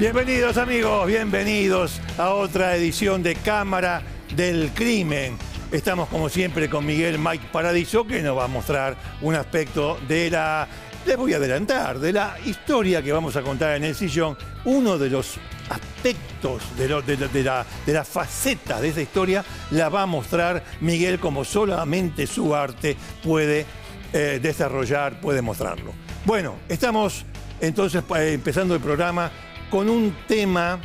Bienvenidos amigos, bienvenidos a otra edición de Cámara del Crimen. Estamos como siempre con Miguel Mike Paradiso, que nos va a mostrar un aspecto de la, les voy a adelantar, de la historia que vamos a contar en el sillón. Uno de los aspectos de la faceta de esa historia la va a mostrar Miguel como solamente su arte puede desarrollar, puede mostrarlo. Bueno, estamos entonces empezando el programa con un tema,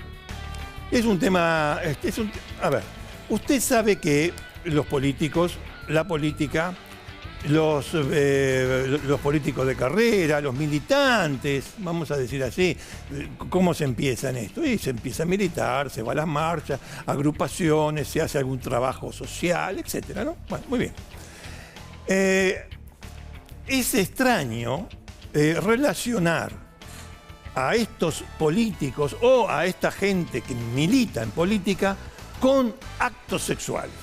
a ver, usted sabe que los políticos, la política, los políticos de carrera, los militantes, vamos a decir así, ¿cómo se empieza en esto? Y se empieza a militar, se va a las marchas, agrupaciones, se hace algún trabajo social, etcétera, ¿no? Bueno, muy bien. Es extraño relacionar a estos políticos o a esta gente que milita en política con actos sexuales.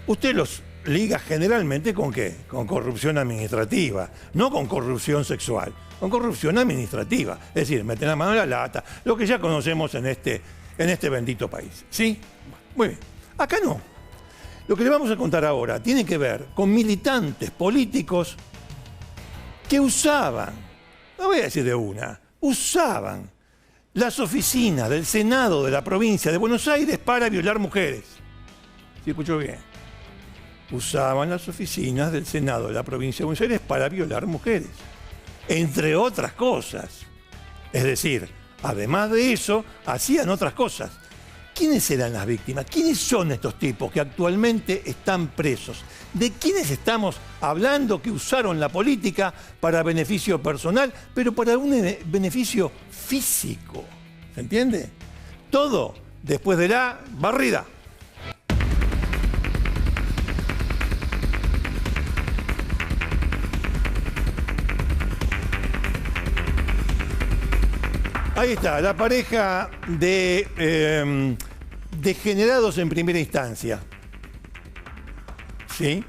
Usted los liga generalmente ¿con qué? Con corrupción administrativa, no con corrupción sexual, con corrupción administrativa. Es decir, meten la mano en la lata, lo que ya conocemos en este bendito país. ¿Sí? Muy bien. Acá no. Lo que le vamos a contar ahora tiene que ver con militantes políticos que usaban, no voy a decir de una, usaban las oficinas del Senado de la provincia de Buenos Aires para violar mujeres. ¿Sí escuchó bien? Usaban las oficinas del Senado de la provincia de Buenos Aires para violar mujeres, entre otras cosas. Es decir, además de eso, hacían otras cosas. ¿Quiénes eran las víctimas? ¿Quiénes son estos tipos que actualmente están presos? ¿De quiénes estamos hablando que usaron la política para beneficio personal, pero para un beneficio físico? ¿Se entiende? Todo después de la barrida. Ahí está, la pareja de degenerados en primera instancia. ¿Sí?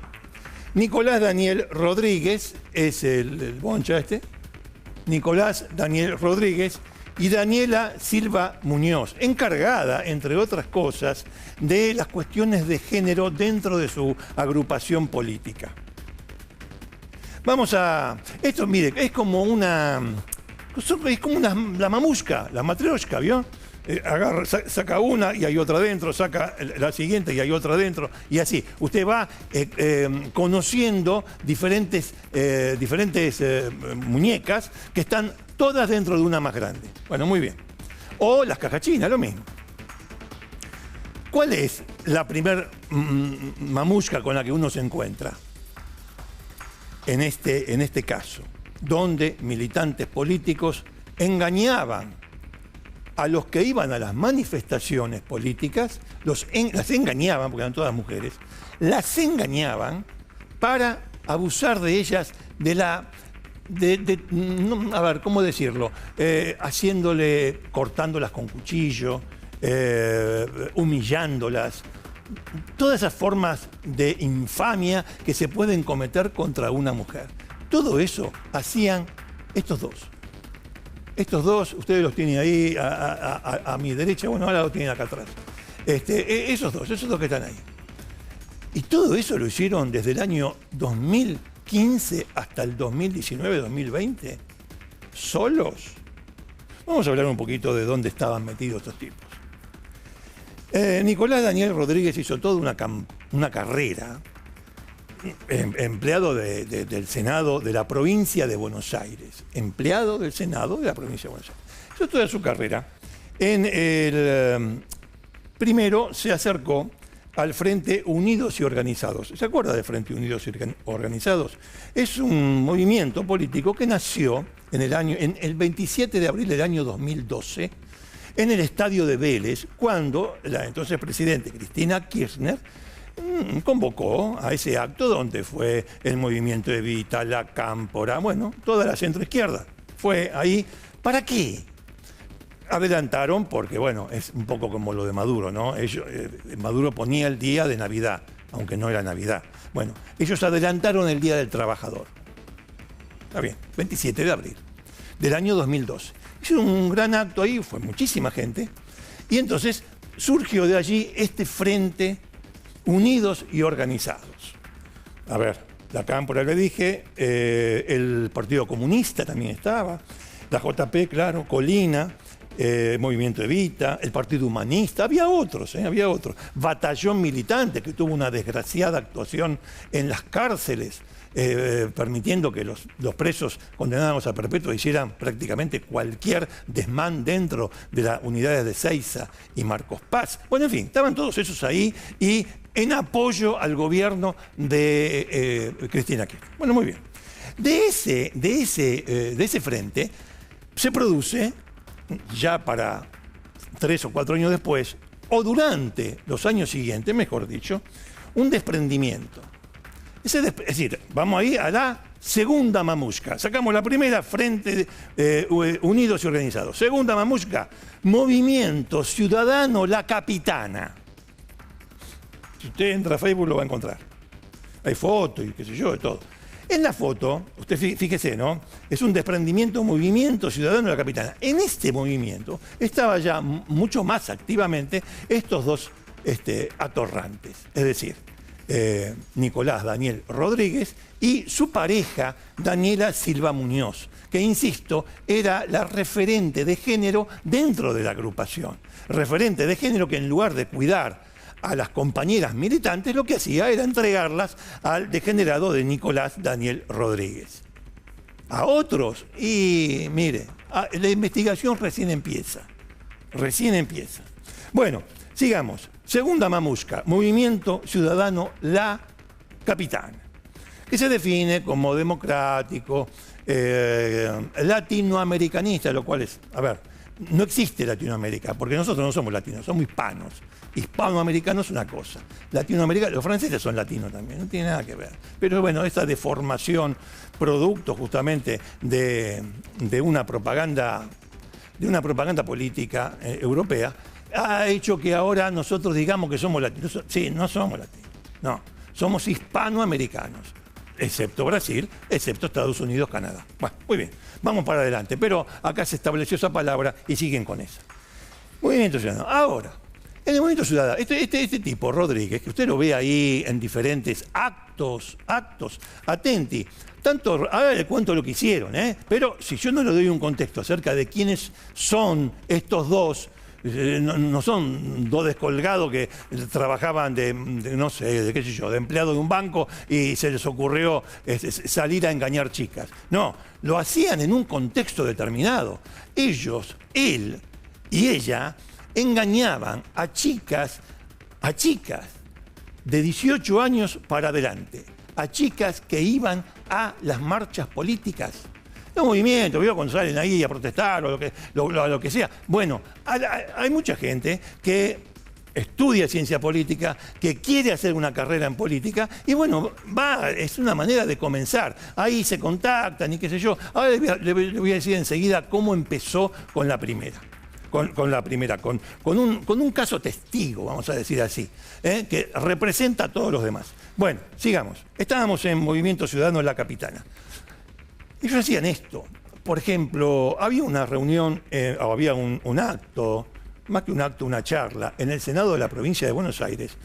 Nicolás Daniel Rodríguez, es el boncha este. Nicolás Daniel Rodríguez y Daniela Silva Muñoz, encargada, entre otras cosas, de las cuestiones de género dentro de su agrupación política. Vamos a... Esto, mire, es como una... Es como la mamushka, la matrioshka, ¿vio? Agarra, saca una y hay otra dentro, saca la siguiente y hay otra dentro, y así. Usted va conociendo diferentes muñecas que están todas dentro de una más grande. Bueno, muy bien. O las cajas chinas, lo mismo. ¿Cuál es la primer mamushka con la que uno se encuentra en este caso? Donde militantes políticos engañaban a los que iban a las manifestaciones políticas, las engañaban, porque eran todas mujeres, las engañaban para abusar de ellas a ver, ¿cómo decirlo? Cortándolas con cuchillo, humillándolas, todas esas formas de infamia que se pueden cometer contra una mujer. Todo eso hacían estos dos. Estos dos, ustedes los tienen ahí a mi derecha, bueno, ahora los tienen acá atrás. Esos dos que están ahí. Y todo eso lo hicieron desde el año 2015 hasta el 2019-2020, solos. Vamos a hablar un poquito de dónde estaban metidos estos tipos. Nicolás Daniel Rodríguez hizo toda una carrera, empleado del Senado de la provincia de Buenos Aires. Empleado del Senado de la provincia de Buenos Aires. Hizo toda su carrera. Primero se acercó al Frente Unidos y Organizados. ¿Se acuerda de Frente Unidos y Organizados? Es un movimiento político que nació en el 27 de abril del año 2012 en el estadio de Vélez, cuando la entonces presidente Cristina Kirchner convocó a ese acto donde fue el movimiento de Evita, la Cámpora, bueno, toda la centroizquierda. Fue ahí. ¿Para qué? Adelantaron porque, bueno, es un poco como lo de Maduro, ¿no? Maduro ponía el día de Navidad, aunque no era Navidad. Bueno, ellos adelantaron el Día del Trabajador. Está bien, 27 de abril del año 2012. hicieron un gran acto ahí, fue muchísima gente, y entonces surgió de allí este frente unidos y organizados. A ver, la Cámpora le dije, el Partido Comunista también estaba, la JP, claro, Colina, Movimiento Evita, el Partido Humanista, había otros. Batallón Militante, que tuvo una desgraciada actuación en las cárceles, permitiendo que los presos condenados a perpetua hicieran prácticamente cualquier desmán dentro de las unidades de Seiza y Marcos Paz. Bueno, en fin, estaban todos esos ahí y en apoyo al gobierno de Cristina Kirchner. Bueno, muy bien. De ese frente se produce, ya para 3 o 4 años después, o durante los años siguientes, mejor dicho, un desprendimiento. Es decir, vamos ahí a la segunda mamushka. Sacamos la primera, Frente Unidos y Organizados. Segunda mamushka, Movimiento Ciudadano La Capitana. Si usted entra a Facebook lo va a encontrar. Hay fotos y qué sé yo, de todo. En la foto, usted fíjese, ¿no? Es un desprendimiento, Movimiento Ciudadano La Capitana. En este movimiento estaba ya mucho más activamente estos dos atorrantes. Es decir, Nicolás Daniel Rodríguez y su pareja Daniela Silva Muñoz, que, insisto, era la referente de género dentro de la agrupación. Referente de género que, en lugar de cuidar a las compañeras militantes, lo que hacía era entregarlas al degenerado de Nicolás Daniel Rodríguez. A otros, y mire, la investigación recién empieza. Bueno, sigamos. Segunda mamushka, Movimiento Ciudadano La Capitana, que se define como democrático, latinoamericanista, lo cual es, a ver, no existe Latinoamérica, porque nosotros no somos latinos, somos hispanos. Hispanoamericanos es una cosa. Latinoamérica, los franceses son latinos también, no tiene nada que ver. Pero bueno, esta deformación, producto justamente de una propaganda política europea, ha hecho que ahora nosotros digamos que somos latinos. Sí, no somos latinos, no, somos hispanoamericanos, excepto Brasil, excepto Estados Unidos, Canadá. Bueno, muy bien, vamos para adelante, pero acá se estableció esa palabra y siguen con esa. Movimiento Ciudadano. Ahora, en el Movimiento Ciudadano, este tipo, Rodríguez, que usted lo ve ahí en diferentes actos, atenti, tanto, ahora le cuento lo que hicieron, pero si yo no le doy un contexto acerca de quiénes son estos dos, no son dos descolgados que trabajaban no sé, de qué sé yo, de empleado de un banco y se les ocurrió salir a engañar chicas. No, lo hacían en un contexto determinado. Ellos, él y ella, engañaban a chicas de 18 años para adelante, a chicas que iban a las marchas políticas. Los movimientos, ¿vio? Cuando salen ahí a protestar o lo que sea. Bueno, hay mucha gente que estudia ciencia política, que quiere hacer una carrera en política, y bueno, es una manera de comenzar. Ahí se contactan y qué sé yo. Ahora le voy a decir enseguida cómo empezó con la primera. Con un caso testigo, vamos a decir así, que representa a todos los demás. Bueno, sigamos. Estábamos en Movimiento Ciudadano La Capitana. Ellos hacían esto. Por ejemplo, había una reunión, o había un acto, más que un acto, una charla, en el Senado de la Provincia de Buenos Aires.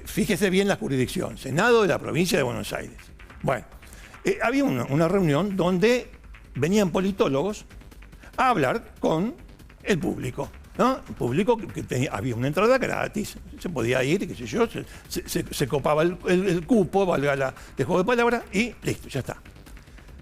Fíjese bien la jurisdicción, Senado de la Provincia de Buenos Aires. Bueno, había una reunión donde venían politólogos a hablar con el público, ¿no? El público había una entrada gratis, se podía ir, qué sé yo, se copaba el cupo, valga el juego de palabras, y listo, ya está.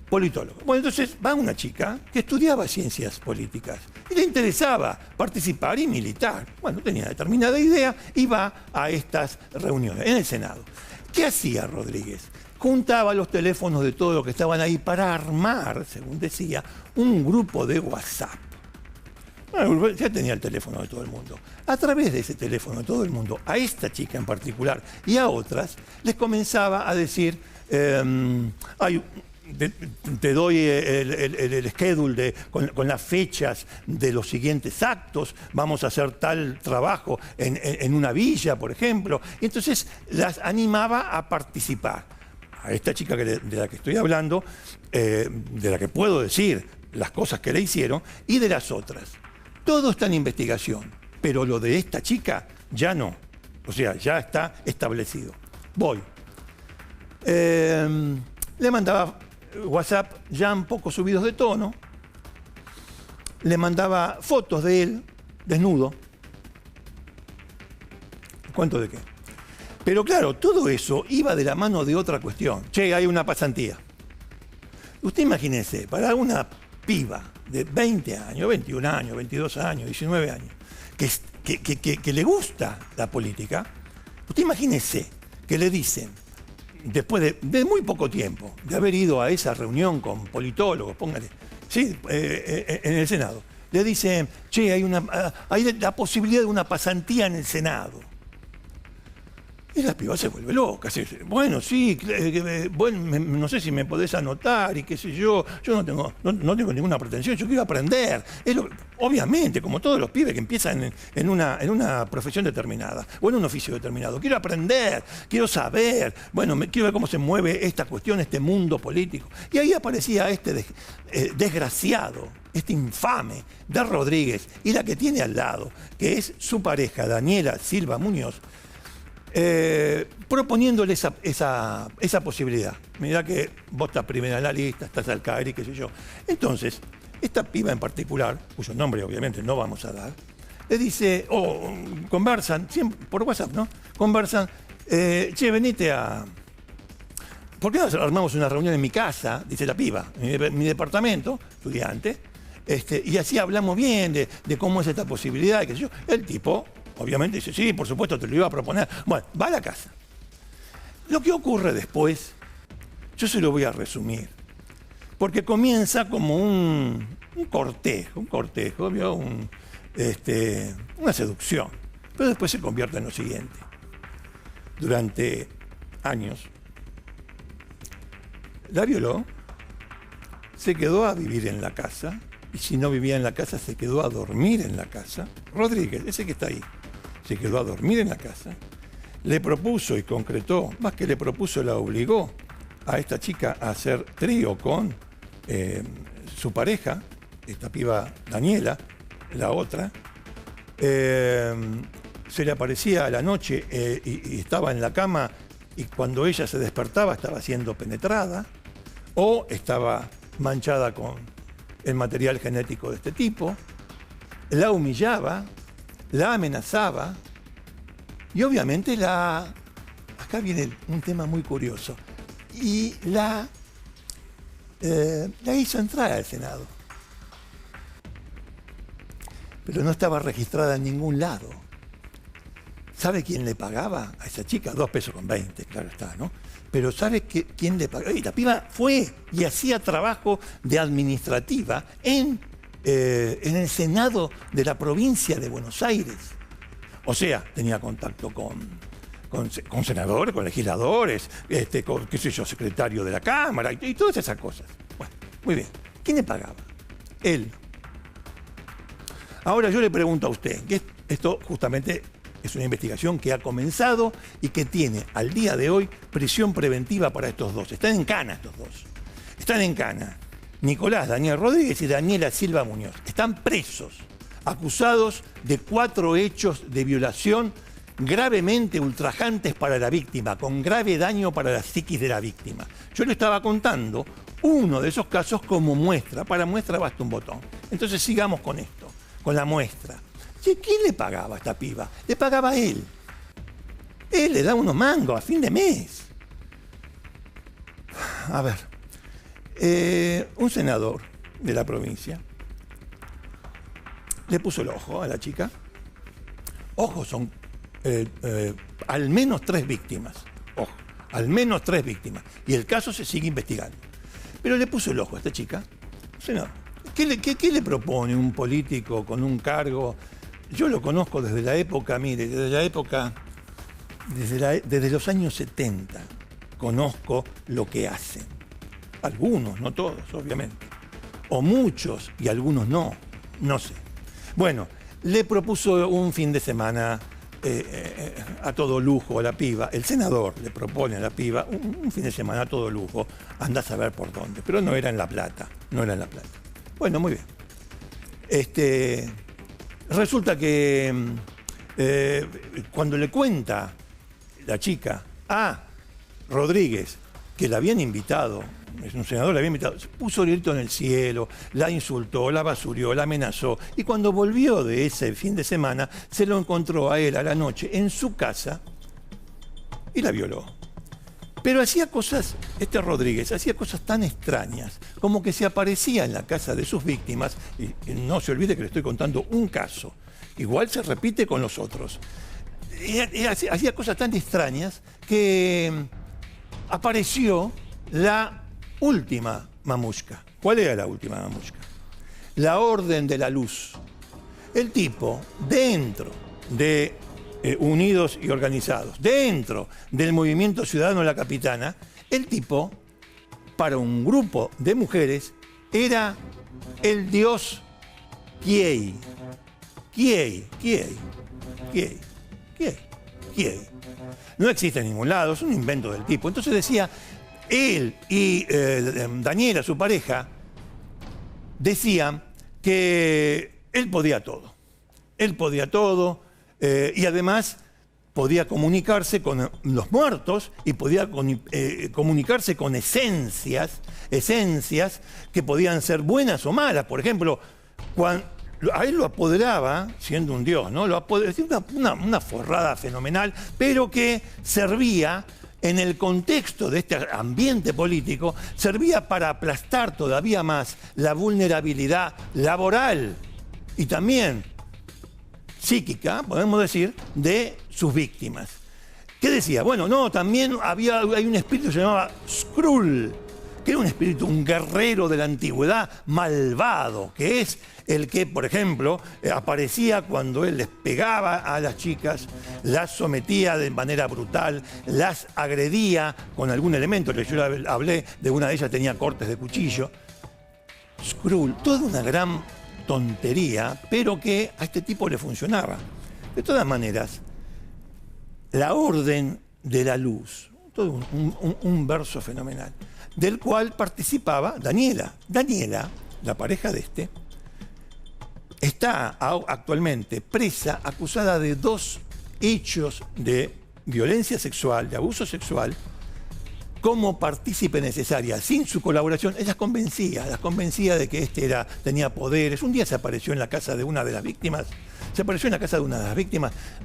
Politólogo. Bueno, entonces va una chica que estudiaba ciencias políticas y le interesaba participar y militar. Bueno, tenía determinada idea y va a estas reuniones en el Senado. ¿Qué hacía Rodríguez? Juntaba los teléfonos de todos los que estaban ahí para armar, según decía, un grupo de WhatsApp. Bueno, ya tenía el teléfono de todo el mundo. A través de ese teléfono de todo el mundo, a esta chica en particular y a otras, les comenzaba a decir, te doy el schedule con las fechas de los siguientes actos, vamos a hacer tal trabajo en una villa, por ejemplo. Y entonces las animaba a participar. A esta chica de la que estoy hablando, de la que puedo decir, las cosas que le hicieron y de las otras. Todo está en investigación, pero lo de esta chica ya no. O sea, ya está establecido. Voy. Le mandaba WhatsApp ya un poco subidos de tono. Le mandaba fotos de él desnudo. ¿Cuánto de qué? Pero claro, todo eso iba de la mano de otra cuestión. Che, hay una pasantía. Usted imagínese, para una piba de 20 años, 21 años, 22 años, 19 años, que le gusta la política, usted imagínese que le dicen, después de muy poco tiempo, de haber ido a esa reunión con politólogos, póngale, sí, en el Senado, le dicen, che, hay la posibilidad de una pasantía en el Senado. Y la piba se vuelve loca. Bueno, sí, bueno, no sé si me podés anotar y qué sé yo. Yo no tengo ninguna pretensión, yo quiero aprender. Obviamente, como todos los pibes que empiezan en una profesión determinada o en un oficio determinado. Quiero aprender, quiero saber. Bueno, quiero ver cómo se mueve esta cuestión, este mundo político. Y ahí aparecía este desgraciado, este infame de Rodríguez y la que tiene al lado, que es su pareja, Daniela Silva Muñoz, proponiéndole esa posibilidad. Mirá que vos estás primera en la lista, estás al caer y qué sé yo. Entonces, esta piba en particular, cuyo nombre obviamente no vamos a dar, le dice, conversan, siempre, por WhatsApp, ¿no? Conversan, che, venite a... ¿Por qué no armamos una reunión en mi casa? Dice la piba, en mi departamento, estudiante, y así hablamos bien de cómo es esta posibilidad, y qué sé yo. El tipo... Obviamente dice, sí, por supuesto, te lo iba a proponer. Bueno, va a la casa. Lo que ocurre después, yo se lo voy a resumir. Porque comienza como un cortejo, ¿vio? Una seducción. Pero después se convierte en lo siguiente. Durante años, la violó, se quedó a vivir en la casa, y si no vivía en la casa, se quedó a dormir en la casa. Rodríguez, ese que está ahí. Se quedó a dormir en la casa, le propuso y concretó, más que le propuso, la obligó a esta chica a hacer trío con su pareja, esta piba Daniela, la otra, se le aparecía a la noche y estaba en la cama y cuando ella se despertaba estaba siendo penetrada o estaba manchada con el material genético de este tipo, la humillaba, la amenazaba y obviamente acá viene un tema muy curioso, y la hizo entrar al Senado. Pero no estaba registrada en ningún lado. ¿Sabe quién le pagaba a esa chica? 2,20 pesos, claro está, ¿no? Pero ¿sabe quién le pagaba? Y la piba fue y hacía trabajo de administrativa en el Senado de la provincia de Buenos Aires. O sea, tenía contacto con senadores, con legisladores, con, qué sé yo, secretario de la Cámara y todas esas cosas. Bueno, muy bien. ¿Quién le pagaba? Él. Ahora yo le pregunto a usted, que esto justamente es una investigación que ha comenzado y que tiene al día de hoy prisión preventiva para estos dos. Están en cana estos dos. Están en cana. Nicolás Daniel Rodríguez y Daniela Silva Muñoz. Están presos, acusados de 4 hechos de violación gravemente ultrajantes para la víctima, con grave daño para la psiquis de la víctima. Yo le estaba contando uno de esos casos como muestra. Para muestra basta un botón. Entonces sigamos con esto, con la muestra. ¿Quién le pagaba a esta piba? Le pagaba a él. Él le da unos mangos a fin de mes. A ver, un senador de la provincia le puso el ojo a la chica. Ojo, son al menos 3 víctimas. Ojo, al menos 3 víctimas. Y el caso se sigue investigando. Pero le puso el ojo a esta chica. Senador, ¿qué le propone un político con un cargo? Yo lo conozco desde la época, mire, desde los años 70. Conozco lo que hacen. Algunos, no todos, obviamente. O muchos y algunos no. No sé. Bueno, le propuso un fin de semana a todo lujo a la piba. El senador le propone a la piba un fin de semana a todo lujo. Anda a saber por dónde. Pero no era en La Plata. No era en La Plata. Bueno, muy bien. Resulta que cuando le cuenta la chica a Rodríguez que la habían invitado, es un senador, la había invitado, puso el grito en el cielo, la insultó, la basurió, la amenazó, y cuando volvió de ese fin de semana, se lo encontró a él a la noche en su casa y la violó. Pero hacía cosas, Rodríguez, hacía cosas tan extrañas, como que se aparecía en la casa de sus víctimas, y no se olvide que le estoy contando un caso, igual se repite con los otros. Y hacía cosas tan extrañas que apareció la última mamushka. ¿Cuál era la última mamushka? La Orden de la Luz. El tipo, dentro de Unidos y Organizados, dentro del Movimiento Ciudadano de la Capitana, el tipo, para un grupo de mujeres, era el dios Kiei. Kiei. No existe en ningún lado, es un invento del tipo. Entonces decía, él y Daniela, su pareja, decían que él podía todo. Él podía todo y además podía comunicarse con los muertos y podía comunicarse con esencias que podían ser buenas o malas. Por ejemplo, a él lo apoderaba, siendo un dios, ¿no? Una forrada fenomenal, pero que servía, en el contexto de este ambiente político, servía para aplastar todavía más la vulnerabilidad laboral y también psíquica, podemos decir, de sus víctimas. ¿Qué decía? Bueno, no, también hay un espíritu que se llamaba Skrull, que era un espíritu, un guerrero de la antigüedad malvado, que es el que, por ejemplo, aparecía cuando él les pegaba a las chicas, las sometía de manera brutal, las agredía con algún elemento. Yo hablé de una de ellas, tenía cortes de cuchillo. Skrull, toda una gran tontería, pero que a este tipo le funcionaba. De todas maneras, la Orden de la Luz, todo un verso fenomenal, del cual participaba Daniela. Daniela, la pareja de está actualmente presa, acusada de 2 hechos de violencia sexual, de abuso sexual, como partícipe necesaria. Sin su colaboración, las convencía de que tenía poderes. Un día se apareció en la casa de una de las víctimas,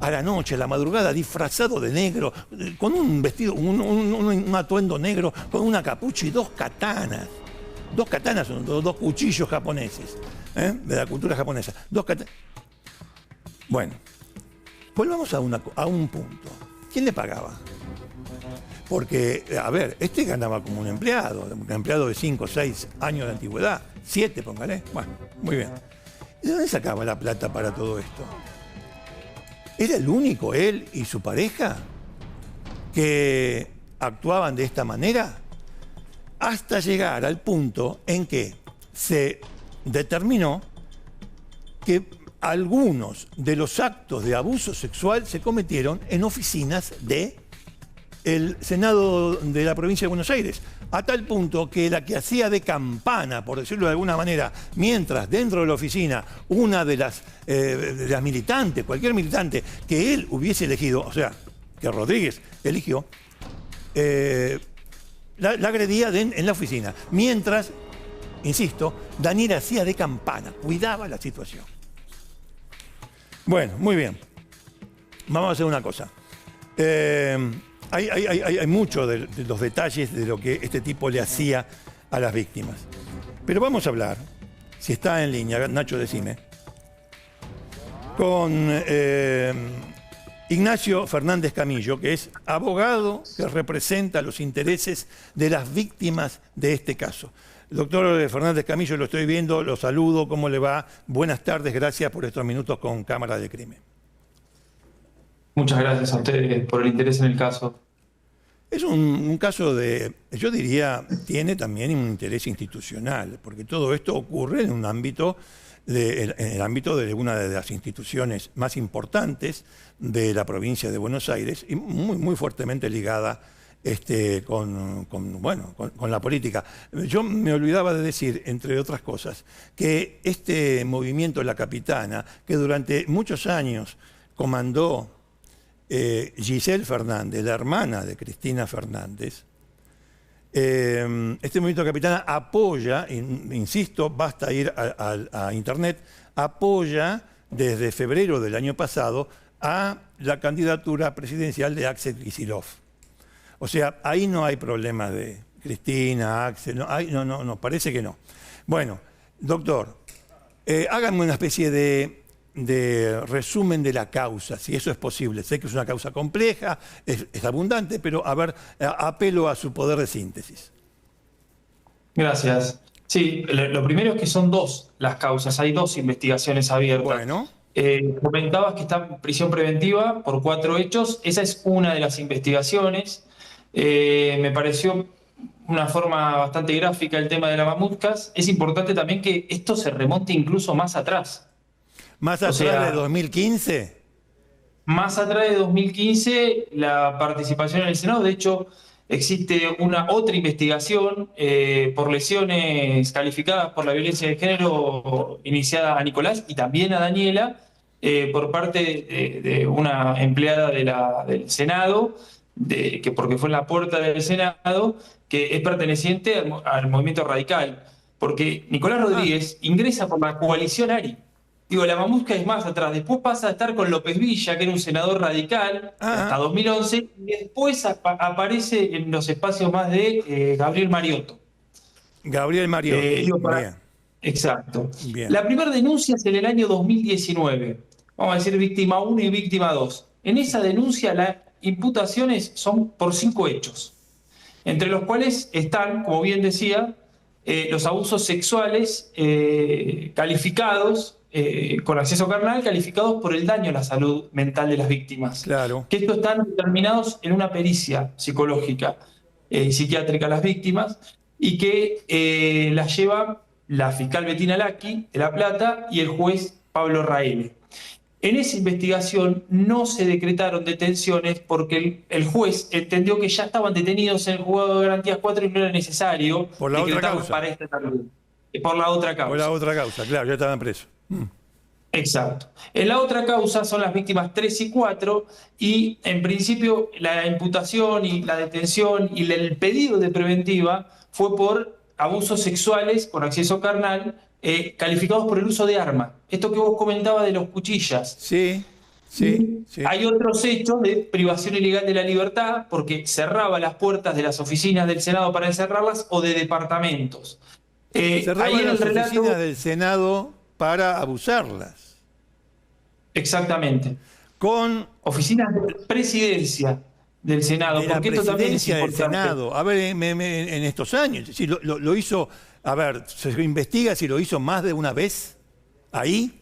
a la noche, a la madrugada, disfrazado de negro, con un vestido, un atuendo negro, con una capucha y 2 katanas. 2 katanas son 2 cuchillos japoneses, de la cultura japonesa. 2 katanas. Bueno, volvamos a un punto. ¿Quién le pagaba? Porque, a ver, ganaba como un empleado de 5 o 6 años de antigüedad, 7, póngale. Bueno, muy bien. ¿De dónde sacaba la plata para todo esto? ¿Era el único, él y su pareja, que actuaban de esta manera? Hasta llegar al punto en que se determinó que algunos de los actos de abuso sexual se cometieron en oficinas del Senado de la provincia de Buenos Aires, a tal punto que la que hacía de campana, por decirlo de alguna manera, mientras dentro de la oficina una de las militantes, cualquier militante que él hubiese elegido, o sea, que Rodríguez eligió, la agredía en la oficina. Mientras, insisto, Daniela hacía de campana, cuidaba la situación. Bueno, muy bien. Vamos a hacer una cosa. Hay muchos de los detalles de lo que este tipo le hacía a las víctimas. Pero vamos a hablar, si está en línea, Nacho, decime, con Ignacio Fernández Camillo, que es abogado que representa los intereses de las víctimas de este caso. Doctor Fernández Camillo, lo estoy viendo, lo saludo, ¿cómo le va? Buenas tardes, gracias por estos minutos con Cámara de Crimen. Muchas gracias a ustedes por el interés en el caso. Es un caso yo diría, tiene también un interés institucional, porque todo esto ocurre en el ámbito de una de las instituciones más importantes de la provincia de Buenos Aires y muy, muy fuertemente ligada con la política. Yo me olvidaba de decir, entre otras cosas, que este movimiento La Capitana, que durante muchos años comandó Giselle Fernández, la hermana de Cristina Fernández, este movimiento Capitana apoya, insisto, basta ir a internet, apoya desde febrero del año pasado a la candidatura presidencial de Axel Kicillof. O sea, ahí no hay problema de Cristina, Axel, no, parece que no. Bueno, doctor, háganme una especie de resumen de la causa, si eso es posible. Sé que es una causa compleja, es abundante, pero a ver, apelo a su poder de síntesis. Gracias. Sí, lo primero es que son dos las causas, hay dos investigaciones abiertas. Bueno. Comentabas que está en prisión preventiva por 4 hechos, esa es una de las investigaciones. Me pareció una forma bastante gráfica el tema de la Mamutzkas. Es importante también que esto se remonte incluso más atrás. ¿Más atrás de 2015? Más atrás de 2015, la participación en el Senado. De hecho, existe otra investigación por lesiones calificadas por la violencia de género iniciada a Nicolás y también a Daniela por parte de una empleada del Senado, porque fue en la puerta del Senado, que es perteneciente al movimiento radical. Porque Nicolás Rodríguez ingresa por la coalición ARI. Digo, la Mamutzka es más atrás. Después pasa a estar con López Villa, que era un senador radical, hasta 2011, y después aparece en los espacios más de Gabriel Mariotto. Gabriel Mariotto, bien. Exacto. Bien. La primera denuncia es en el año 2019. Vamos a decir víctima 1 y víctima 2. En esa denuncia las imputaciones son por 5 hechos, entre los cuales están, como bien decía, los abusos sexuales calificados, con acceso carnal, calificados por el daño a la salud mental de las víctimas. Claro. Que estos están determinados en una pericia psicológica y psiquiátrica a las víctimas, y que las lleva la fiscal Bettina Lacchi de La Plata y el juez Pablo Raele. En esa investigación no se decretaron detenciones porque el juez entendió que ya estaban detenidos en el juzgado de garantías 4 y no era necesario por la otra causa. Para esta también. Por la otra causa. Por la otra causa, claro, ya estaban presos. Exacto. En la otra causa son las víctimas 3 y 4 y en principio la imputación y la detención y el pedido de preventiva fue por abusos sexuales con acceso carnal calificados por el uso de arma. Esto que vos comentabas de los cuchillas. Sí. Hay otros hechos de privación ilegal de la libertad porque cerraba las puertas de las oficinas del Senado para encerrarlas o de departamentos. Cerraba las oficinas del Senado para abusarlas. Exactamente. Con oficinas de presidencia del Senado. De la presidencia del Senado. A ver, en estos años. Si lo hizo, a ver, se investiga si lo hizo más de una vez ahí.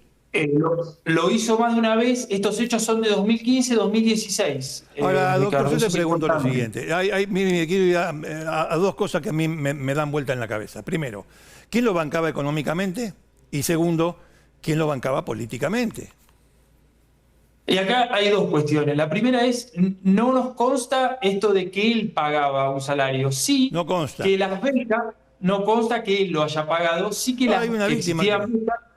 Lo hizo más de una vez. Estos hechos son de 2015-2016. Ahora, doctor, Ricardo, yo te pregunto lo siguiente. Mire, quiero ir a dos cosas que a mí me dan vuelta en la cabeza. Primero, ¿quién lo bancaba económicamente? Y segundo, ¿quién lo bancaba políticamente? Y acá hay dos cuestiones. La primera es, no nos consta esto de que él pagaba un salario. Sí, no consta. Que las becas, no consta que él lo haya pagado, sí que las hay una víctima.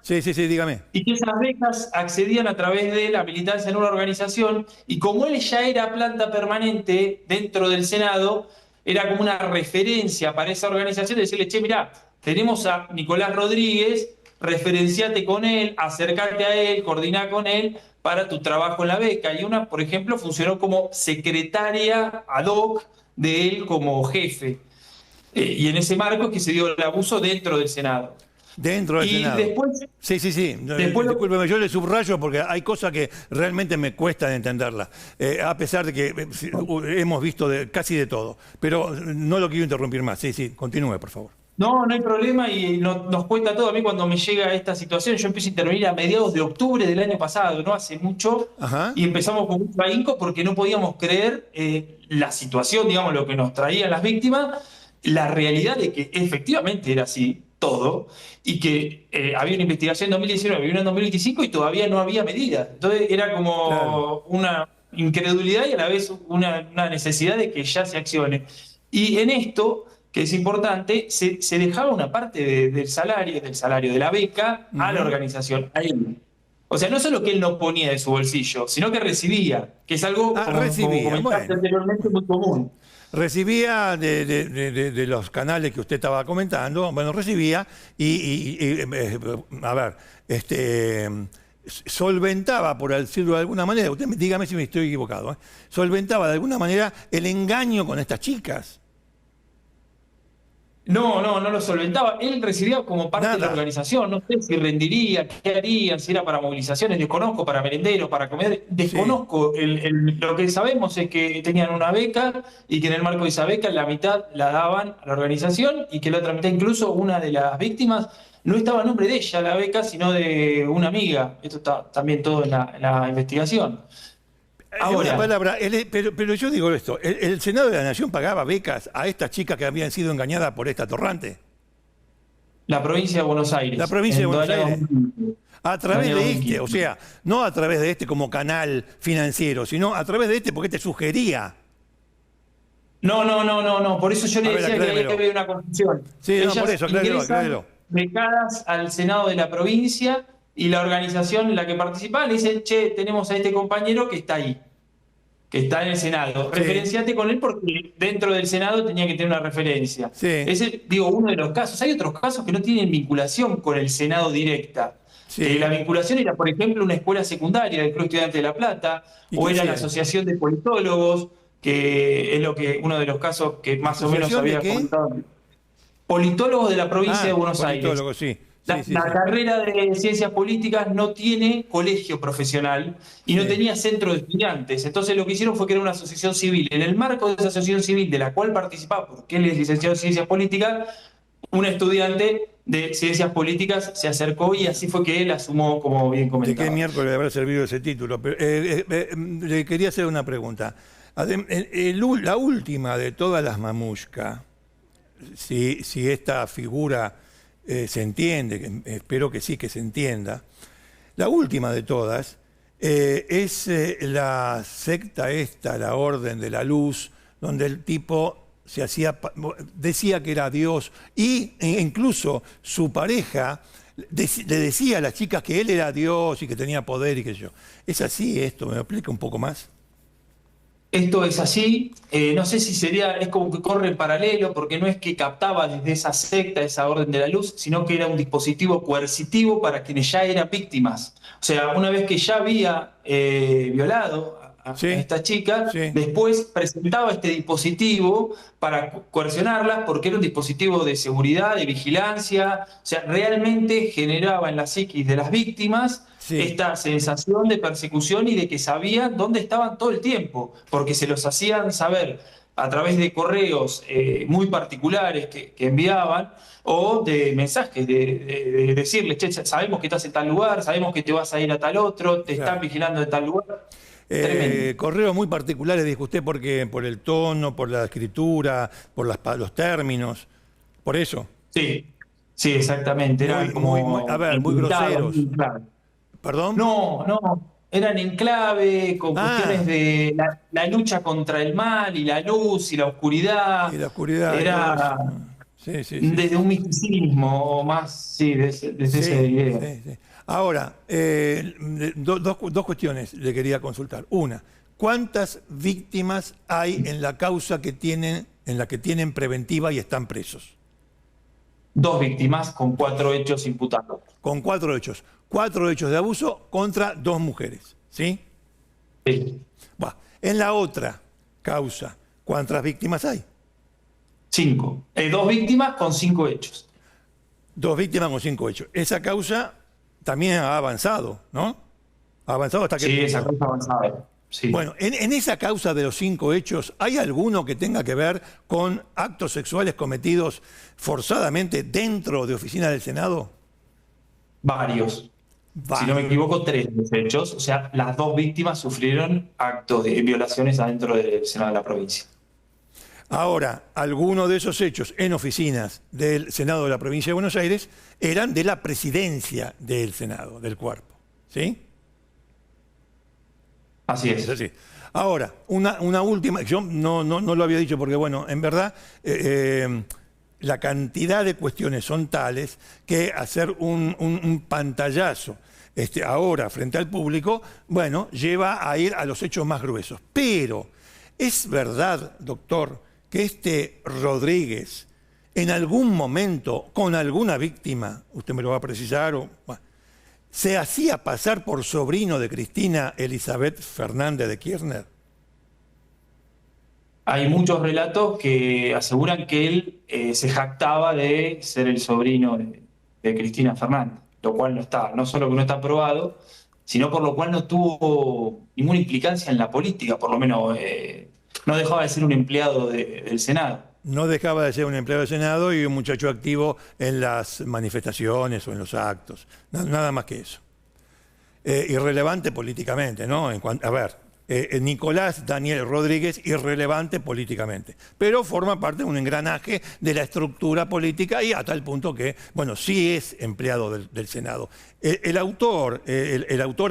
Sí, dígame. Y que esas becas accedían a través de la militancia en una organización, y como él ya era planta permanente dentro del Senado, era como una referencia para esa organización de decirle, che, mirá, tenemos a Nicolás Rodríguez, referenciate con él, acércate a él, coordiná con él para tu trabajo en la beca. Y una, por ejemplo, funcionó como secretaria ad hoc de él como jefe. Y en ese marco es que se dio el abuso dentro del Senado. Dentro del Senado. Después, sí. Discúlpeme, yo le subrayo porque hay cosas que realmente me cuestan entenderlas. A pesar de que hemos visto casi de todo. Pero no lo quiero interrumpir más. Sí, continúe, por favor. No hay problema y nos cuenta todo. A mí cuando me llega esta situación, yo empiezo a intervenir a mediados de octubre del año pasado, no hace mucho, y empezamos con mucho ahínco porque no podíamos creer la situación, digamos, lo que nos traían las víctimas, la realidad de que efectivamente era así todo, y que había una investigación en 2019, había una en 2025 y todavía no había medidas. Entonces era como incredulidad y a la vez una necesidad de que ya se accione. Y en esto, que es importante, se dejaba una parte del salario de la beca a la Ujú. organización, a él. O sea, no solo que él no ponía de su bolsillo, sino que recibía, que es algo, Ah, como recibía, comentaste bueno. anteriormente, muy común. Recibía de los canales que usted estaba comentando, bueno, recibía a ver, solventaba, por decirlo de alguna manera, usted dígame si me estoy equivocado, solventaba de alguna manera el engaño con estas chicas. No lo solventaba. Él recibía como parte de la Nada. organización. No sé si rendiría, qué harían, si era para movilizaciones, desconozco, para merenderos, para comer. Sí. Desconozco. Lo que sabemos es que tenían una beca y que en el marco de esa beca la mitad la daban a la organización y que la otra mitad, incluso una de las víctimas, no estaba a nombre de ella la beca, sino de una amiga. Esto está también todo en la investigación. En una Ahora, palabra, pero yo digo esto, el Senado de la Nación pagaba becas a estas chicas que habían sido engañadas por esta torrante. la provincia de Buenos La Aires, provincia de en el Buenos año Aires, 2015. a El través año de este, o 2015. sea, no a través de este como canal financiero, sino a través de este porque te sugería. No. Por eso yo A le ver, decía que ahí acláремelo. había una confusión. Sí, no, por Ellas eso, aclárelo, ingresan aclárelo. becadas al Senado de la provincia y la organización en la que participan le dicen, che, tenemos a este compañero que está ahí, que está en el Senado. Sí, Referenciate con él porque dentro del Senado tenía que tener una referencia. sí, Ese, digo, uno de los casos. Hay otros casos que no tienen vinculación con el Senado directa. Que la sí. vinculación era, por ejemplo, una escuela secundaria del Club Estudiante de La Plata, ¿Y o qué era la hacían? Asociación de Politólogos, que es lo que uno de los casos que más o menos ¿Asociación de había qué? comentado. Politólogos de la provincia de Ah, Buenos Aires. politólogo, sí. Sí, sí, La sí. carrera de ciencias políticas no tiene colegio profesional y no Sí. tenía centro de estudiantes. Entonces lo que hicieron fue crear una asociación civil. En el marco de esa asociación civil, de la cual participaba, porque él es licenciado en ciencias políticas, un estudiante de ciencias políticas se acercó y así fue que él asumó, como bien ¿De qué comentaba. miércoles habrá servido ese título? Pero, le quería hacer una pregunta. La última de todas las mamushka, si esta figura se entiende, espero que sí que se entienda, la última de todas es la secta esta, la Orden de la Luz, donde el tipo se hacía, decía que era Dios e incluso su pareja le decía a las chicas que él era Dios y que tenía poder y que yo. ¿Es así esto? ¿Me lo explica un poco más? Esto es así, no sé si sería, es como que corre en paralelo, porque no es que captaba desde esa secta, esa orden de la luz, sino que era un dispositivo coercitivo para quienes ya eran víctimas. O sea, una vez que ya había violado a Sí, esta chica, sí, después presentaba este dispositivo para coercionarlas, porque era un dispositivo de seguridad, de vigilancia, o sea, realmente generaba en la psiquis de las víctimas sí, esta sensación de persecución y de que sabían dónde estaban todo el tiempo, porque se los hacían saber a través de correos muy particulares que enviaban o de mensajes, de decirles, che, sabemos que estás en tal lugar, sabemos que te vas a ir a tal otro, te están claro. vigilando en tal lugar. Tremendo. Correos muy particulares, dijo usted, porque por el tono, por la escritura, por los términos, por eso. Sí, exactamente, eran A como ver, muy encriptados, groseros. muy claros. ¿Perdón? No, eran en clave, con cuestiones Ah, de la lucha contra el mal y la luz y la y oscuridad. la oscuridad y todo eso. Era Sí, sí, sí, desde sí. un misticismo o más, sí, desde esa Sí, idea. sí, sí. Ahora, dos cuestiones le quería consultar. Una, ¿cuántas víctimas hay en la causa que tienen, en la que tienen preventiva y están presos? Dos víctimas con 4 hechos imputados. Con cuatro hechos. Cuatro hechos de abuso contra dos mujeres. ¿Sí? Sí. Bueno, en la otra causa, ¿cuántas víctimas hay? 5. Dos víctimas con 5 hechos. Dos víctimas con cinco hechos. Esa causa también ha avanzado, ¿no? ¿Ha avanzado hasta qué Sí, esa punto? cosa avanzada. Sí. Bueno, en esa causa de los cinco hechos, ¿hay alguno que tenga que ver con actos sexuales cometidos forzadamente dentro de oficinas del Senado? Varios. Si no me Varios. equivoco, 3 hechos. O sea, las dos víctimas sufrieron actos de violaciones adentro del Senado de la provincia. Ahora, algunos de esos hechos en oficinas del Senado de la provincia de Buenos Aires eran de la presidencia del Senado, del cuerpo. ¿Sí? Así Es es. así. Ahora, una última, yo no lo había dicho porque, bueno, en verdad la cantidad de cuestiones son tales que hacer un pantallazo ahora frente al público, bueno, lleva a ir a los hechos más gruesos. Pero, ¿es verdad, doctor, que Rodríguez en algún momento, con alguna víctima, usted me lo va a precisar, bueno, se hacía pasar por sobrino de Cristina Elizabeth Fernández de Kirchner? Hay muchos relatos que aseguran que él se jactaba de ser el sobrino de Cristina Fernández, lo cual no está, no solo que no está probado, sino por lo cual no tuvo ninguna implicancia en la política, por lo menos no dejaba de ser un empleado del Senado. No dejaba de ser un empleado del Senado y un muchacho activo en las manifestaciones o en los actos. Nada más que eso. Irrelevante políticamente, ¿no? A ver, Nicolás Daniel Rodríguez, irrelevante políticamente, pero forma parte de un engranaje de la estructura política y a tal punto que, bueno, sí es empleado del Senado. El autor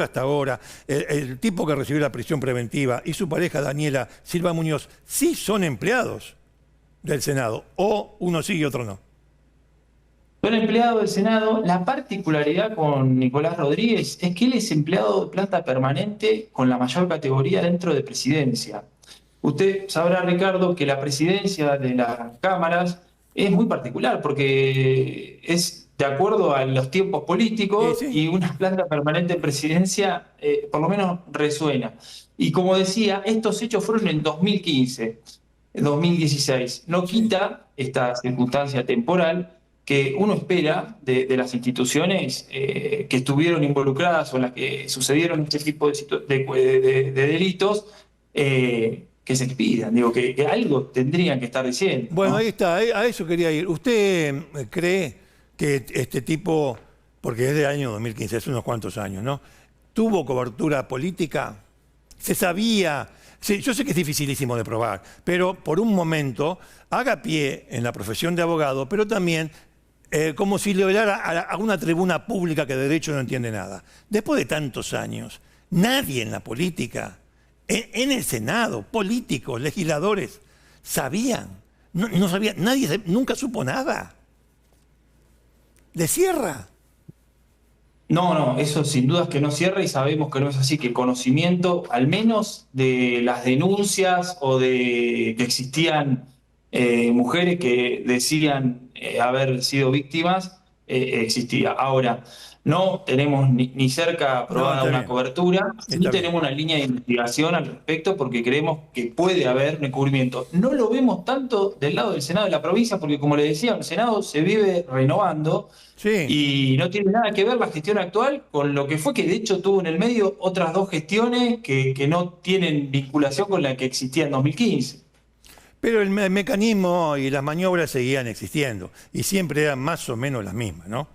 hasta ahora, el tipo que recibió la prisión preventiva y su pareja Daniela Silva Muñoz, sí son empleados del Senado, o uno sí y otro no. Son empleado del Senado. La particularidad con Nicolás Rodríguez es que él es empleado de planta permanente con la mayor categoría dentro de presidencia. Usted sabrá, Ricardo, que la presidencia de las cámaras es muy particular porque es de acuerdo a los tiempos políticos Sí. y una planta permanente en presidencia por lo menos resuena. Y como decía, estos hechos fueron en 2015, 2016. No Sí. quita esta circunstancia temporal que uno espera de las instituciones que estuvieron involucradas o en las que sucedieron este tipo de delitos, que se expidan, digo, que algo tendrían que estar diciendo, Bueno, ahí ¿no? está, a eso quería ir. ¿Usted cree que este tipo, porque es del año 2015, hace unos cuantos años, ¿no? ¿Tuvo cobertura política? ¿Se sabía? Sí, yo sé que es dificilísimo de probar, pero por un momento haga pie en la profesión de abogado, pero también como si le hablara a una tribuna pública que de derecho no entiende nada. Después de tantos años, nadie en la política, en el Senado, políticos, legisladores, sabían. No sabía, nadie nunca supo nada. Le cierra. No, eso sin dudas que no cierra y sabemos que no es así, que el conocimiento, al menos de las denuncias o de que existían mujeres que decían haber sido víctimas, existía. Ahora, no tenemos ni cerca No, aprobada está una bien. cobertura, sí Está bien. tenemos una línea de investigación al respecto porque creemos que puede haber un encubrimiento. No lo vemos tanto del lado del Senado de la provincia porque, como le decía, el Senado se vive renovando. Sí. Y no tiene nada que ver la gestión actual con lo que fue, que de hecho tuvo en el medio otras dos gestiones que no tienen vinculación con la que existía en 2015. Pero el mecanismo y las maniobras seguían existiendo y siempre eran más o menos las mismas, ¿no?